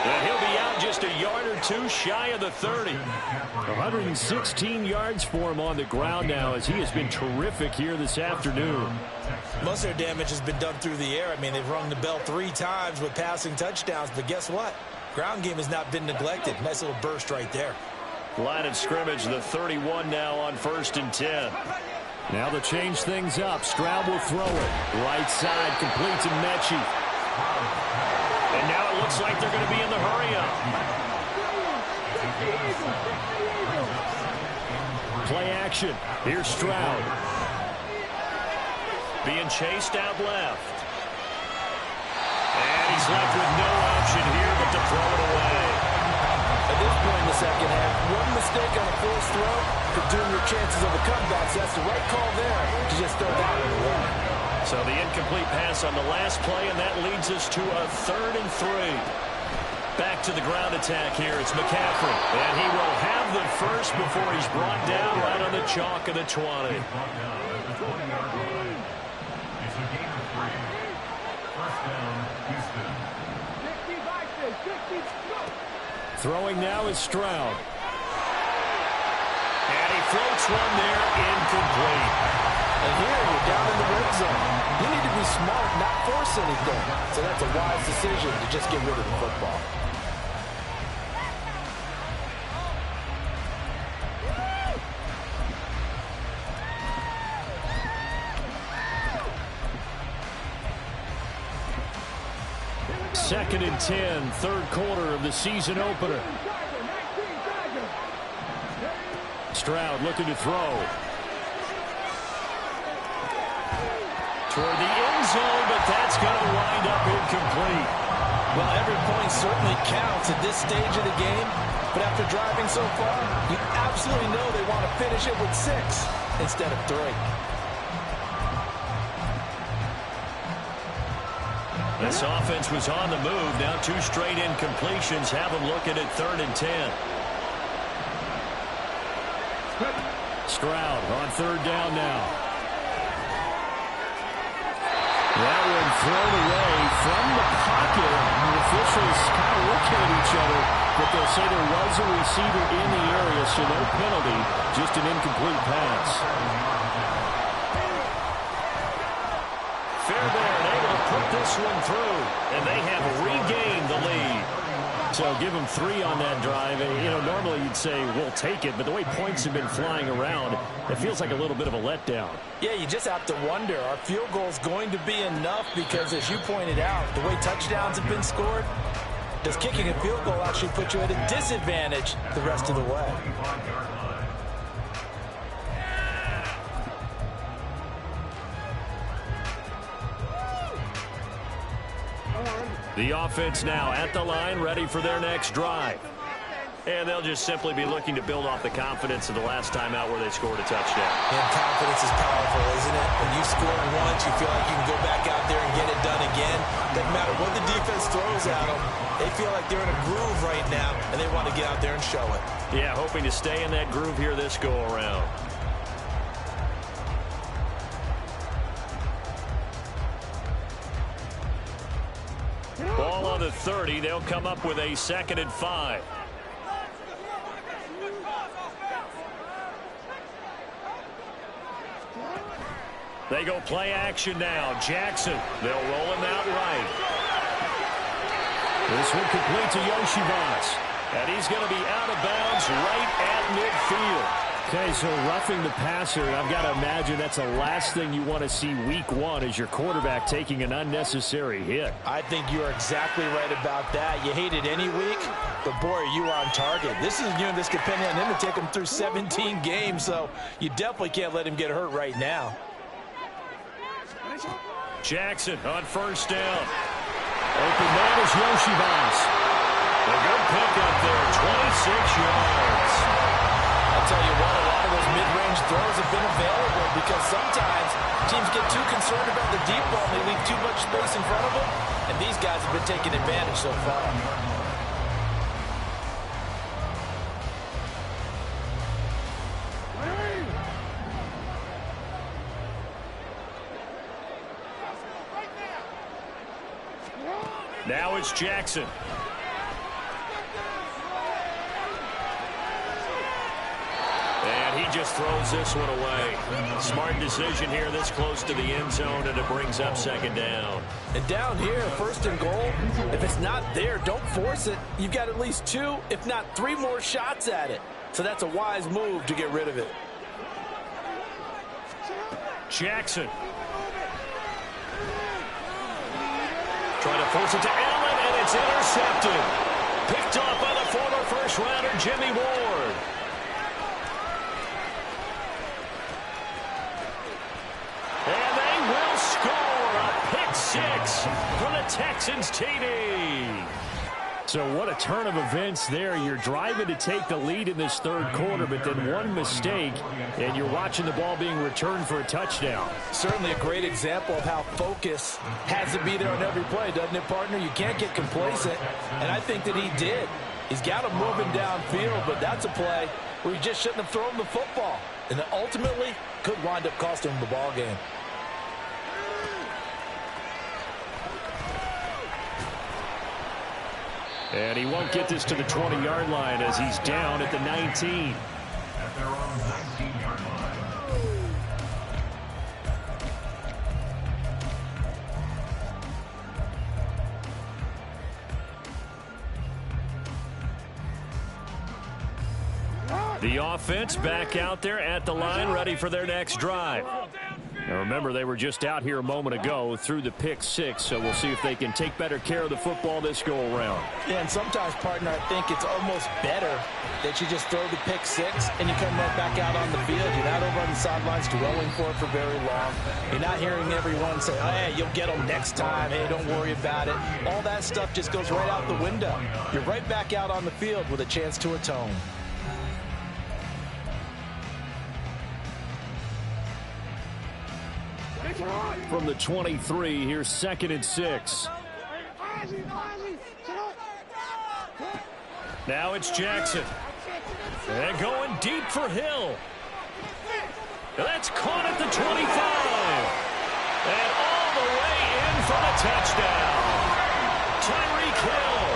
And he'll be out just a yard or two shy of the 30. 116 yards for him on the ground now as he has been terrific here this afternoon. Most of their damage has been done through the air. I mean, they've rung the bell 3 times with passing touchdowns, but guess what? Ground game has not been neglected. Nice little burst right there. Line of scrimmage, the 31 now on 1st and 10. Now to change things up, Stroud will throw it. Right side, complete to Mechie. And now it looks like they're going to be in the hurry-up. Play action. Here's Stroud. Being chased out left. And he's left with no option here but to throw it away. At this point in the second half, one mistake on a forced throw could doom your chances of a comeback. So that's the right call there to just throw that one away. So the incomplete pass on the last play, and that leads us to a 3rd and 3. Back to the ground attack here. It's McCaffrey. And he will have the first before he's brought down right on the chalk of the 20. Throwing now is Stroud. And he floats one there, incomplete. And here you're down in the red zone. You need to be smart, not force anything. So that's a wise decision to just get rid of the football. Second and 10, third quarter of the season opener. Stroud looking to throw. Toward the end zone, but that's going to wind up incomplete. Well, every point certainly counts at this stage of the game, but after driving so far, you absolutely know they want to finish it with 6 instead of 3. This offense was on the move. Now 2 straight incompletions have them looking at 3rd and 10. Stroud on 3rd down now. That one thrown away from the pocket. The officials kind of look at each other, but they'll say there was a receiver in the area, so no penalty, just an incomplete pass. Fairbairn able to put this one through, and they have regained the lead. So give them 3 on that drive. And, normally you'd say, we'll take it, but the way points have been flying around, it feels like a little bit of a letdown. Yeah, you just have to wonder, are field goals going to be enough? Because as you pointed out, the way touchdowns have been scored, does kicking a field goal actually put you at a disadvantage the rest of the way? The offense now at the line, ready for their next drive. And they'll just simply be looking to build off the confidence of the last time out where they scored a touchdown. And confidence is powerful, isn't it? When you score once, you feel like you can go back out there and get it done again. Doesn't matter what the defense throws at them. They feel like they're in a groove right now, and they want to get out there and show it. Yeah, hoping to stay in that groove here this go-around. Ball on the 30. They'll come up with a 2nd and 5. They go play action now. Jackson. They'll roll him out right. This one complete to Yoshivas. And he's going to be out of bounds right at midfield. Okay, so roughing the passer, I've got to imagine that's the last thing you want to see week 1 as your quarterback taking an unnecessary hit. I think you are exactly right about that. You hate it any week, but boy, you are on target. This is this depending on him to take him through 17 games, so you definitely can't let him get hurt right now. Jackson on first down. Open man is Yoshivas. A good pickup there, 26 yards. I'll tell you what, a lot of those mid-range throws have been available because sometimes teams get too concerned about the deep ball and they leave too much space in front of them, and these guys have been taking advantage so far. Now it's Jackson. And he just throws this one away. Smart decision here this close to the end zone, and it brings up 2nd down. And down here, 1st and goal, if it's not there, don't force it. You've got at least 2, if not 3 more shots at it. So that's a wise move to get rid of it. Jackson. Trying to force it to Allen, and it's intercepted. Picked off by the former first-rounder, Jimmy Ward. And they will score a pick 6 for the Texans TD. So what a turn of events there. You're driving to take the lead in this 3rd quarter, but then one mistake, and you're watching the ball being returned for a touchdown. Certainly a great example of how focus has to be there on every play, doesn't it, partner? You can't get complacent, and I think that he did. He's got him moving downfield, but that's a play where he just shouldn't have thrown the football, and ultimately could wind up costing him the ball game. And he won't get this to the 20-yard line as he's down at the 19. At their own 19-yard line. The offense back out there at the line, ready for their next drive. Now remember, they were just out here a moment ago through the pick 6, so we'll see if they can take better care of the football this go-around. Yeah, and sometimes, partner, I think it's almost better that you just throw the pick 6 and you come right back out on the field. You're not over on the sidelines dwelling for it for very long. You're not hearing everyone say, oh, hey, you'll get them next time. Hey, don't worry about it. All that stuff just goes right out the window. You're right back out on the field with a chance to atone. From the 23, here's 2nd and 6. Now it's Jackson. And going deep for Hill. That's caught at the 25. And all the way in for the touchdown. Tyreek Hill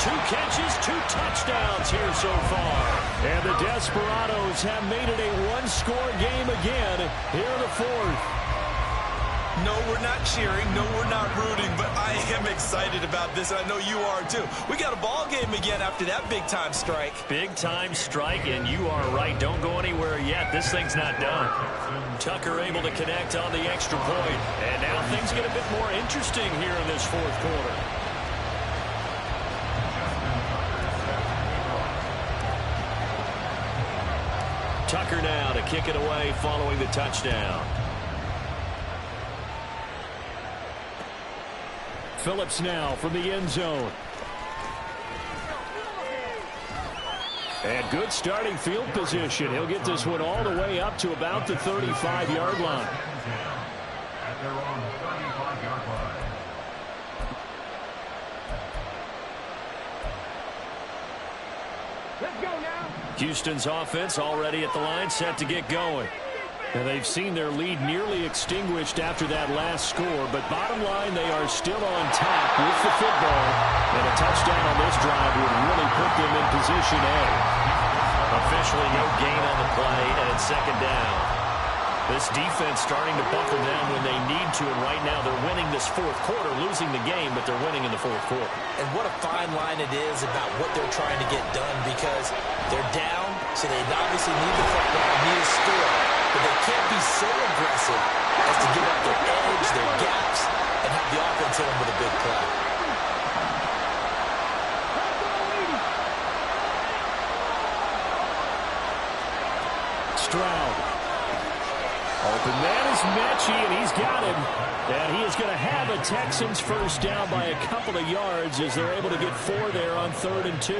2 catches, 2 touchdowns here so far. And the Desperados have made it a one-score game again here in the 4th. No, we're not cheering. No, we're not rooting, but I am excited about this, and I know you are too. We got a ball game again after that big-time strike. Big-time strike, and you are right. Don't go anywhere yet. This thing's not done. Tucker able to connect on the extra point, and now things get a bit more interesting here in this 4th quarter. Tucker now to kick it away following the touchdown. Phillips now from the end zone. And good starting field position. He'll get this one all the way up to about the 35-yard line. At their own 35-yard line. Let's go now. Houston's offense already at the line, set to get going. And they've seen their lead nearly extinguished after that last score, but bottom line, they are still on top with the football. And a touchdown on this drive would really put them in position A. Officially no gain on the play, and it's 2nd down. This defense starting to buckle down when they need to, and right now they're winning this 4th quarter, losing the game, but they're winning in the 4th quarter. And what a fine line it is about what they're trying to get done, because they're down, so they obviously need the football, need a score. But they can't be so aggressive as to give up their edge, their gaps, and have the offense hit them with a big play. Stroud. Open man is Mechie, and he's got him. And he is going to have a Texans first down by a couple of yards as they're able to get 4 there on 3rd and 2.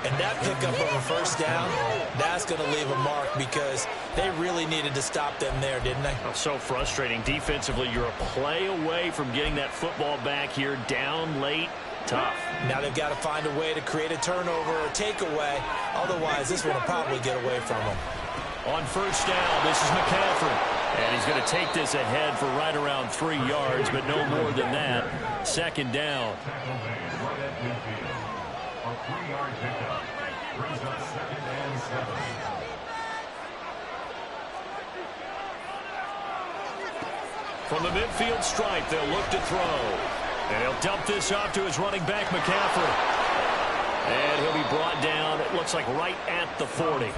And that pickup of a first down, that's going to leave a mark because they really needed to stop them there, didn't they? Oh, so frustrating. Defensively, you're a play away from getting that football back here, down late. Tough. Now they've got to find a way to create a turnover or takeaway. Otherwise, this one will probably get away from them. On first down, this is McCaffrey. And he's going to take this ahead for right around 3 yards, but no more than that. 2nd down. A 3-yard pickup brings up 2nd and 7. From the midfield stripe, they'll look to throw. And he'll dump this off to his running back, McCaffrey. And he'll be brought down, it looks like right at the 40.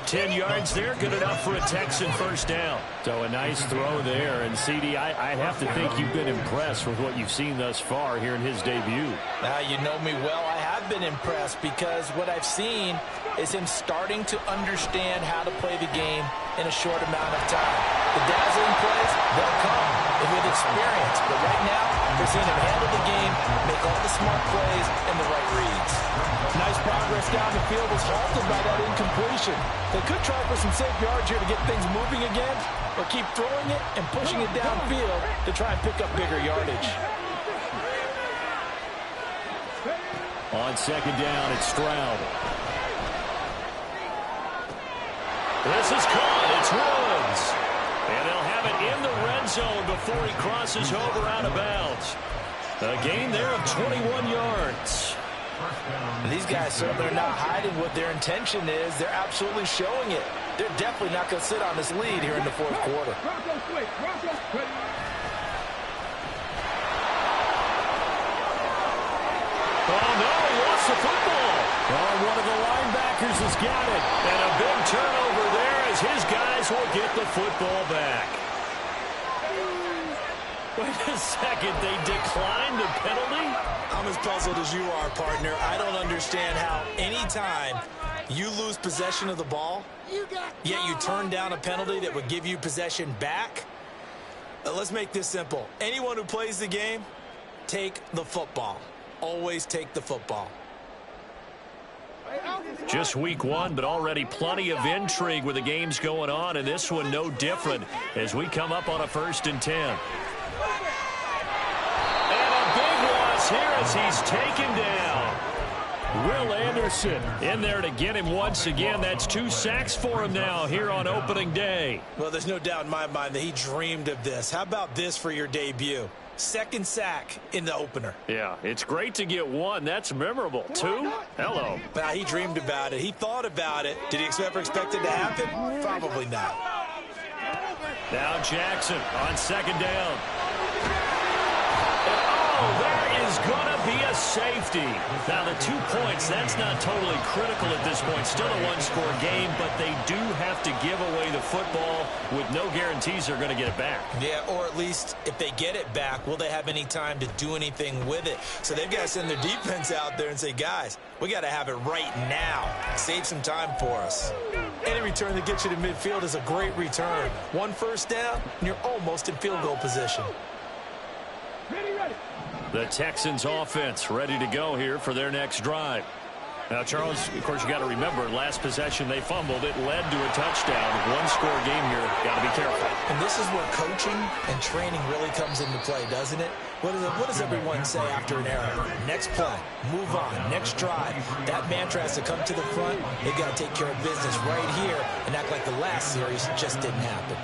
10 yards there, good enough for a Texan first down. So a nice throw there. And, CD, I have to think you've been impressed with what you've seen thus far here in his debut. Now, you know me well. I have been impressed because what I've seen is him starting to understand how to play the game in a short amount of time. The dazzling plays, they'll come with experience. But right now, we're seeing him handle the game, make all the smart plays, and the right reads. Nice progress down the field was halted by that incompletion. They could try for some safe yards here to get things moving again, or keep throwing it and pushing it downfield to try and pick up bigger yardage. On 2nd down, it's Stroud. This is caught. It's Woods. And they'll have it in the red zone before he crosses over out of bounds. A gain there of 21 yards. These guys certainly are not hiding what their intention is. They're absolutely showing it. They're definitely not going to sit on this lead here in the 4th quarter. Oh, no, he lost the football. Oh, one of the linebackers has got it. And a big turnover there as his guys will get the football back. Wait a second, they declined the penalty? I'm as puzzled as you are, partner. I don't understand how any time you lose possession of the ball, yet you turn down a penalty that would give you possession back. Let's make this simple. Anyone who plays the game, take the football. Always take the football. Just week 1, but already plenty of intrigue with the games going on, and this one no different as we come up on a 1st and 10. And a big loss here as he's taken down. Will Anderson in there to get him once again. That's 2 sacks for him now here on opening day. Well, there's no doubt in my mind that he dreamed of this. How about this for your debut? 2nd sack in the opener. Yeah, it's great to get 1. That's memorable. 2? Hello. Now, he dreamed about it. He thought about it. Did he ever expect it to happen? Probably not. Now Jackson on 2nd down. Oh, there is going to be a safety. Now, the 2 points, that's not totally critical at this point. Still a 1-score game, but they do have to give away the football with no guarantees they're going to get it back. Yeah, or at least if they get it back, will they have any time to do anything with it? So they've got to send their defense out there and say, guys, we got to have it right now. Save some time for us. Any return that gets you to midfield is a great return. 1 first down, and you're almost in field goal position. The Texans offense ready to go here for their next drive. Now, Charles, of course, you got to remember, last possession they fumbled. It led to a touchdown. 1-score game here. Got to be careful. And this is where coaching and training really comes into play, doesn't it? What does everyone say after an error? Next play, move on, next drive. That mantra has to come to the front. They've got to take care of business right here and act like the last series just didn't happen.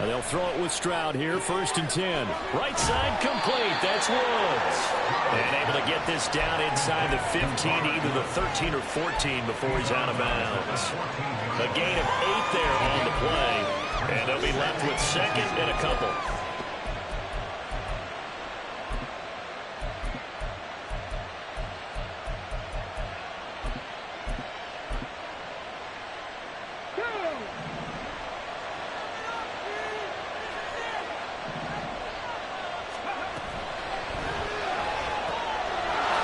And they'll throw it with Stroud here, 1st and 10. Right side complete. That's Woods. And able to get this down inside the 15, either the 13 or 14 before he's out of bounds. A gain of 8 there on the play. And they'll be left with 2nd and a couple.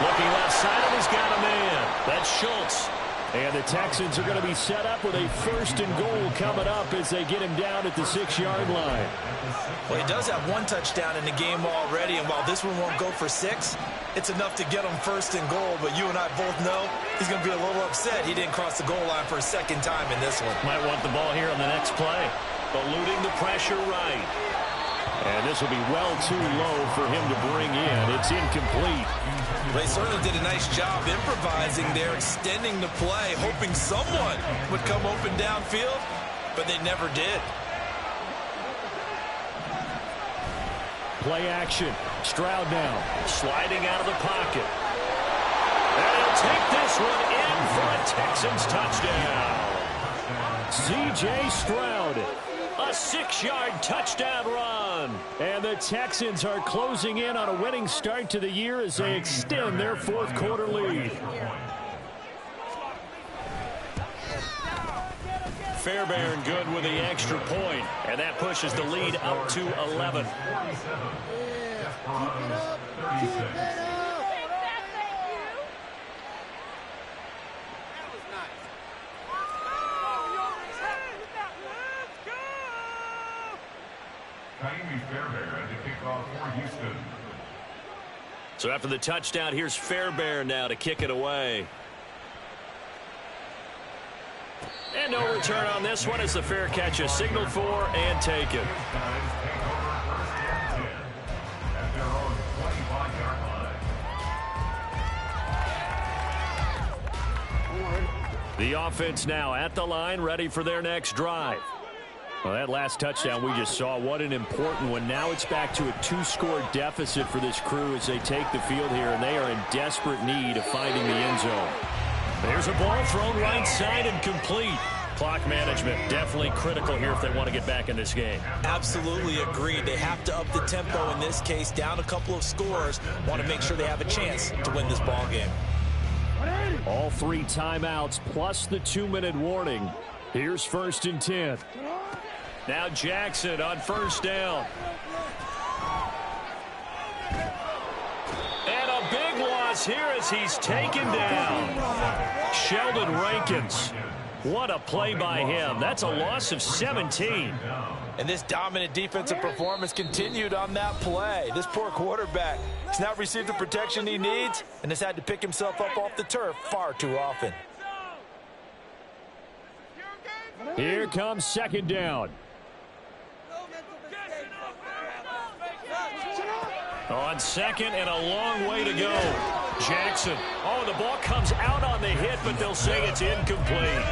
Looking left side, and he's got a man. That's Schultz. And the Texans are going to be set up with a 1st and goal coming up as they get him down at the 6-yard line. Well, he does have 1 touchdown in the game already, and while this one won't go for 6, it's enough to get him 1st and goal. But you and I both know he's going to be a little upset he didn't cross the goal line for a 2nd time in this one. Might want the ball here on the next play. Eluding the pressure right. And this will be well too low for him to bring in. It's incomplete. They certainly did a nice job improvising there, extending the play, hoping someone would come open downfield, but they never did. Play action. Stroud now, sliding out of the pocket. And he'll take this one in for a Texans touchdown. C.J. Stroud, a 6-yard touchdown run. And the Texans are closing in on a winning start to the year as they extend their 4th quarter lead. Fairbairn good with the extra point, and that pushes the lead up to 11. So after the touchdown, here's Fairbairn now to kick it away. And no return on this one as the fair catch is signaled for and taken. The offense now at the line, ready for their next drive. Well, that last touchdown we just saw, what an important one. Now it's back to a 2-score deficit for this crew as they take the field here, and they are in desperate need of finding the end zone. There's a ball thrown right side and complete. Clock management definitely critical here if they want to get back in this game. Absolutely agreed. They have to up the tempo in this case, down a couple of scores. Want to make sure they have a chance to win this ball game. All 3 timeouts plus the 2-minute warning. Here's 1st and 10. Now Jackson on 1st down. And a big loss here as he's taken down. Sheldon Rankins. What a play by him. That's a loss of 17. And this dominant defensive performance continued on that play. This poor quarterback has not received the protection he needs and has had to pick himself up off the turf far too often. Here comes 2nd down. On 2nd and a long way to go. Jackson. Oh, the ball comes out on the hit, but they'll say it's incomplete.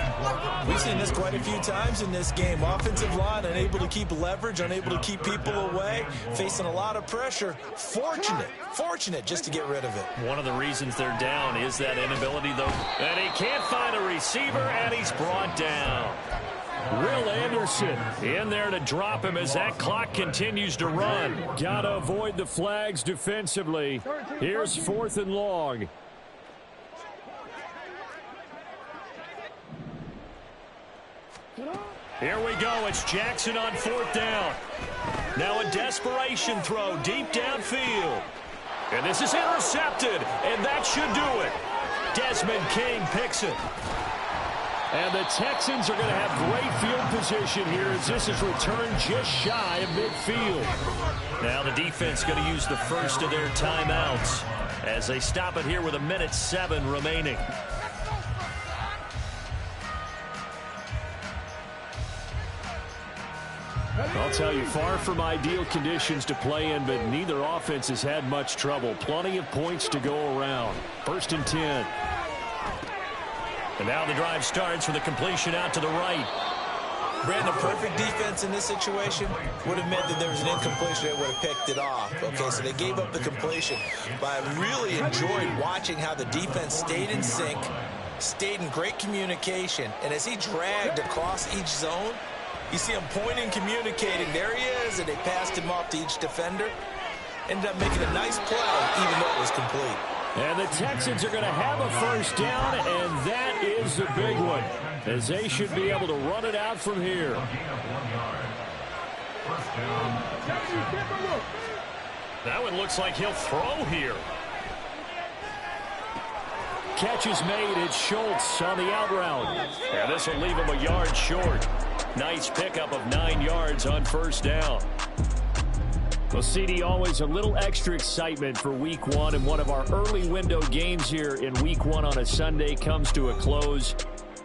We've seen this quite a few times in this game. Offensive line unable to keep leverage, unable to keep people away, facing a lot of pressure. Fortunate just to get rid of it. One of the reasons they're down is that inability, though. And he can't find a receiver, and he's brought down. Will Anderson in there to drop him as that clock continues to run. Got to avoid the flags defensively. Here's 4th and long. Here we go. It's Jackson on 4th down. Now a desperation throw deep downfield. And this is intercepted, and that should do it. Desmond King picks it. And the Texans are going to have great field position here as this is returned just shy of midfield. Now the defense going to use the first of their timeouts as they stop it here with 1:07 remaining. I'll tell you, far from ideal conditions to play in, but neither offense has had much trouble. Plenty of points to go around. 1st and 10. And now the drive starts with a completion out to the right. Brandon, perfect defense in this situation would have meant that there was an incompletion that would have picked it off. Okay, so they gave up the completion. But I really enjoyed watching how the defense stayed in sync, stayed in great communication, and as he dragged across each zone, you see him pointing, communicating. There he is, and they passed him off to each defender. Ended up making a nice play, even though it was complete. And the Texans are going to have a 1st down, and that is the big one, as they should be able to run it out from here. That one looks like he'll throw here. Catch is made. It's Schultz on the out route. And this will leave him a yard short. Nice pickup of 9 yards on 1st down. Well, CD, always a little extra excitement for Week 1, and one of our early window games here in Week 1 on a Sunday comes to a close.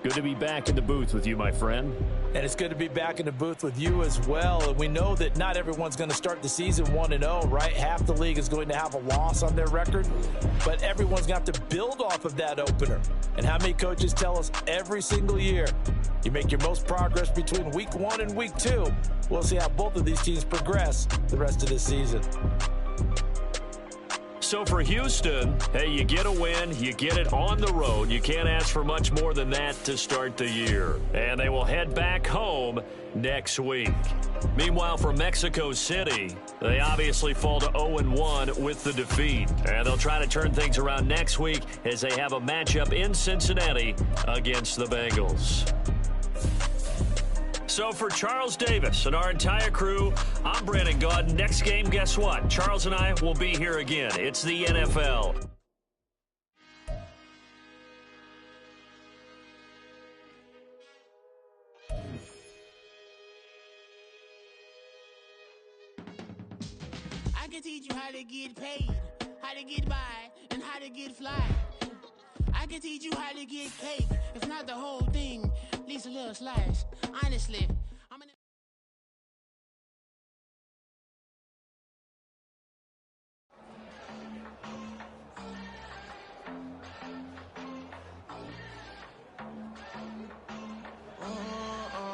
Good to be back in the booth with you, my friend. And it's good to be back in the booth with you as well. And we know that not everyone's going to start the season 1-0, right? Half the league is going to have a loss on their record, but everyone's going to have to build off of that opener. And how many coaches tell us every single year, you make your most progress between Week 1 and Week 2. We'll see how both of these teams progress the rest of this season. So for Houston, hey, you get a win, you get it on the road. You can't ask for much more than that to start the year. And they will head back home next week. Meanwhile, for Mexico City, they obviously fall to 0-1 with the defeat. And they'll try to turn things around next week as they have a matchup in Cincinnati against the Bengals. So for Charles Davis and our entire crew, I'm Brandon Gaudin. Next game, guess what? Charles and I will be here again. It's the NFL. I can teach you how to get paid, how to get by, and how to get fly. I can teach you how to get cake, if not the whole thing, at least a little slice. Honestly, I'm an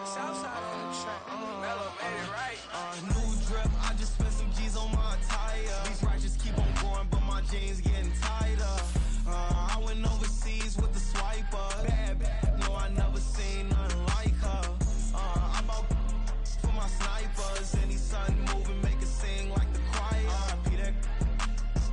Southside on the track, Mellow made it right. New drip, I just spent some G's on my attire. These righteous keep on going, but my jeans getting tighter. I went overseas with the swiper. Bad, no, I never seen nothing like her. I bought for my snipers. Any sun moving, make it sing like the choir. Peter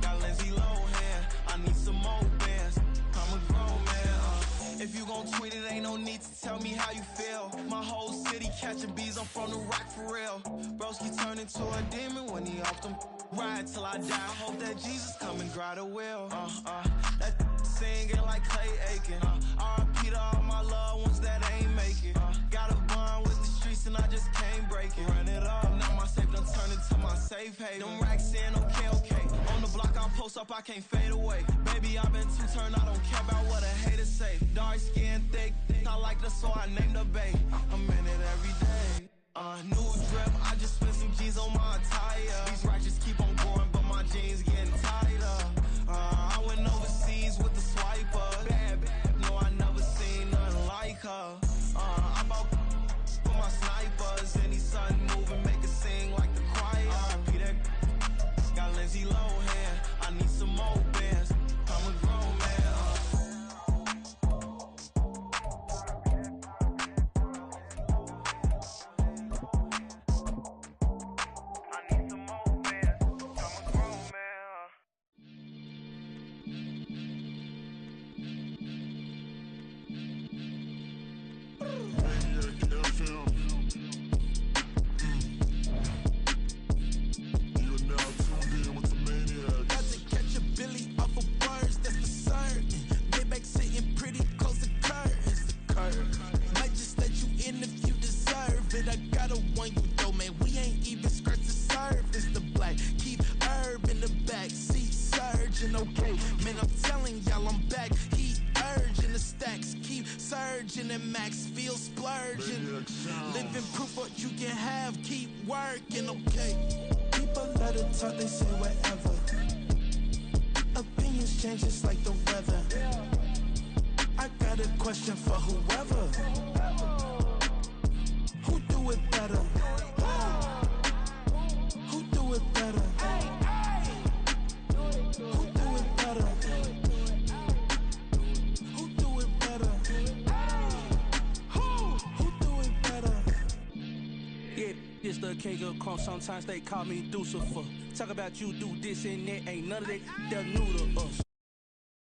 got Lindsay Lohan. I need some more bands. I'm a grown man. If you gon' tweet it, ain't no need to tell me how you feel. My whole city catching bees, I'm from the rock for real. Broski turned into a demon when he off them. Ride till I die, hope that Jesus come and grab the wheel. That singing like Clay Aiken. R.I.P. to all my loved ones that ain't make it. Got a bond with the streets and I just can't break it. Run it up, now my safe done turned into my safe haven. Them racks in, okay. On the block I post up, I can't fade away. Baby, I've been too turned, I don't care about what a hater say. Dark skin, thick, I like the so I named the bay. I'm in it every day. New drip, I just spent some G's on my attire. These righteous keep on going, but my jeans getting tighter. I went overseas splurging and Max feel splurging. Living proof what you can have, keep working, okay. People let it talk, they say whatever. Opinions change just like the weather. I got a question for whoever. Who do it better? Who do it better? Who do it better? Who do it better? Who do it better? Yeah, it's the king of crunk. Sometimes they call me Lucifer. Talk about you do this and that. Ain't none of that new to us.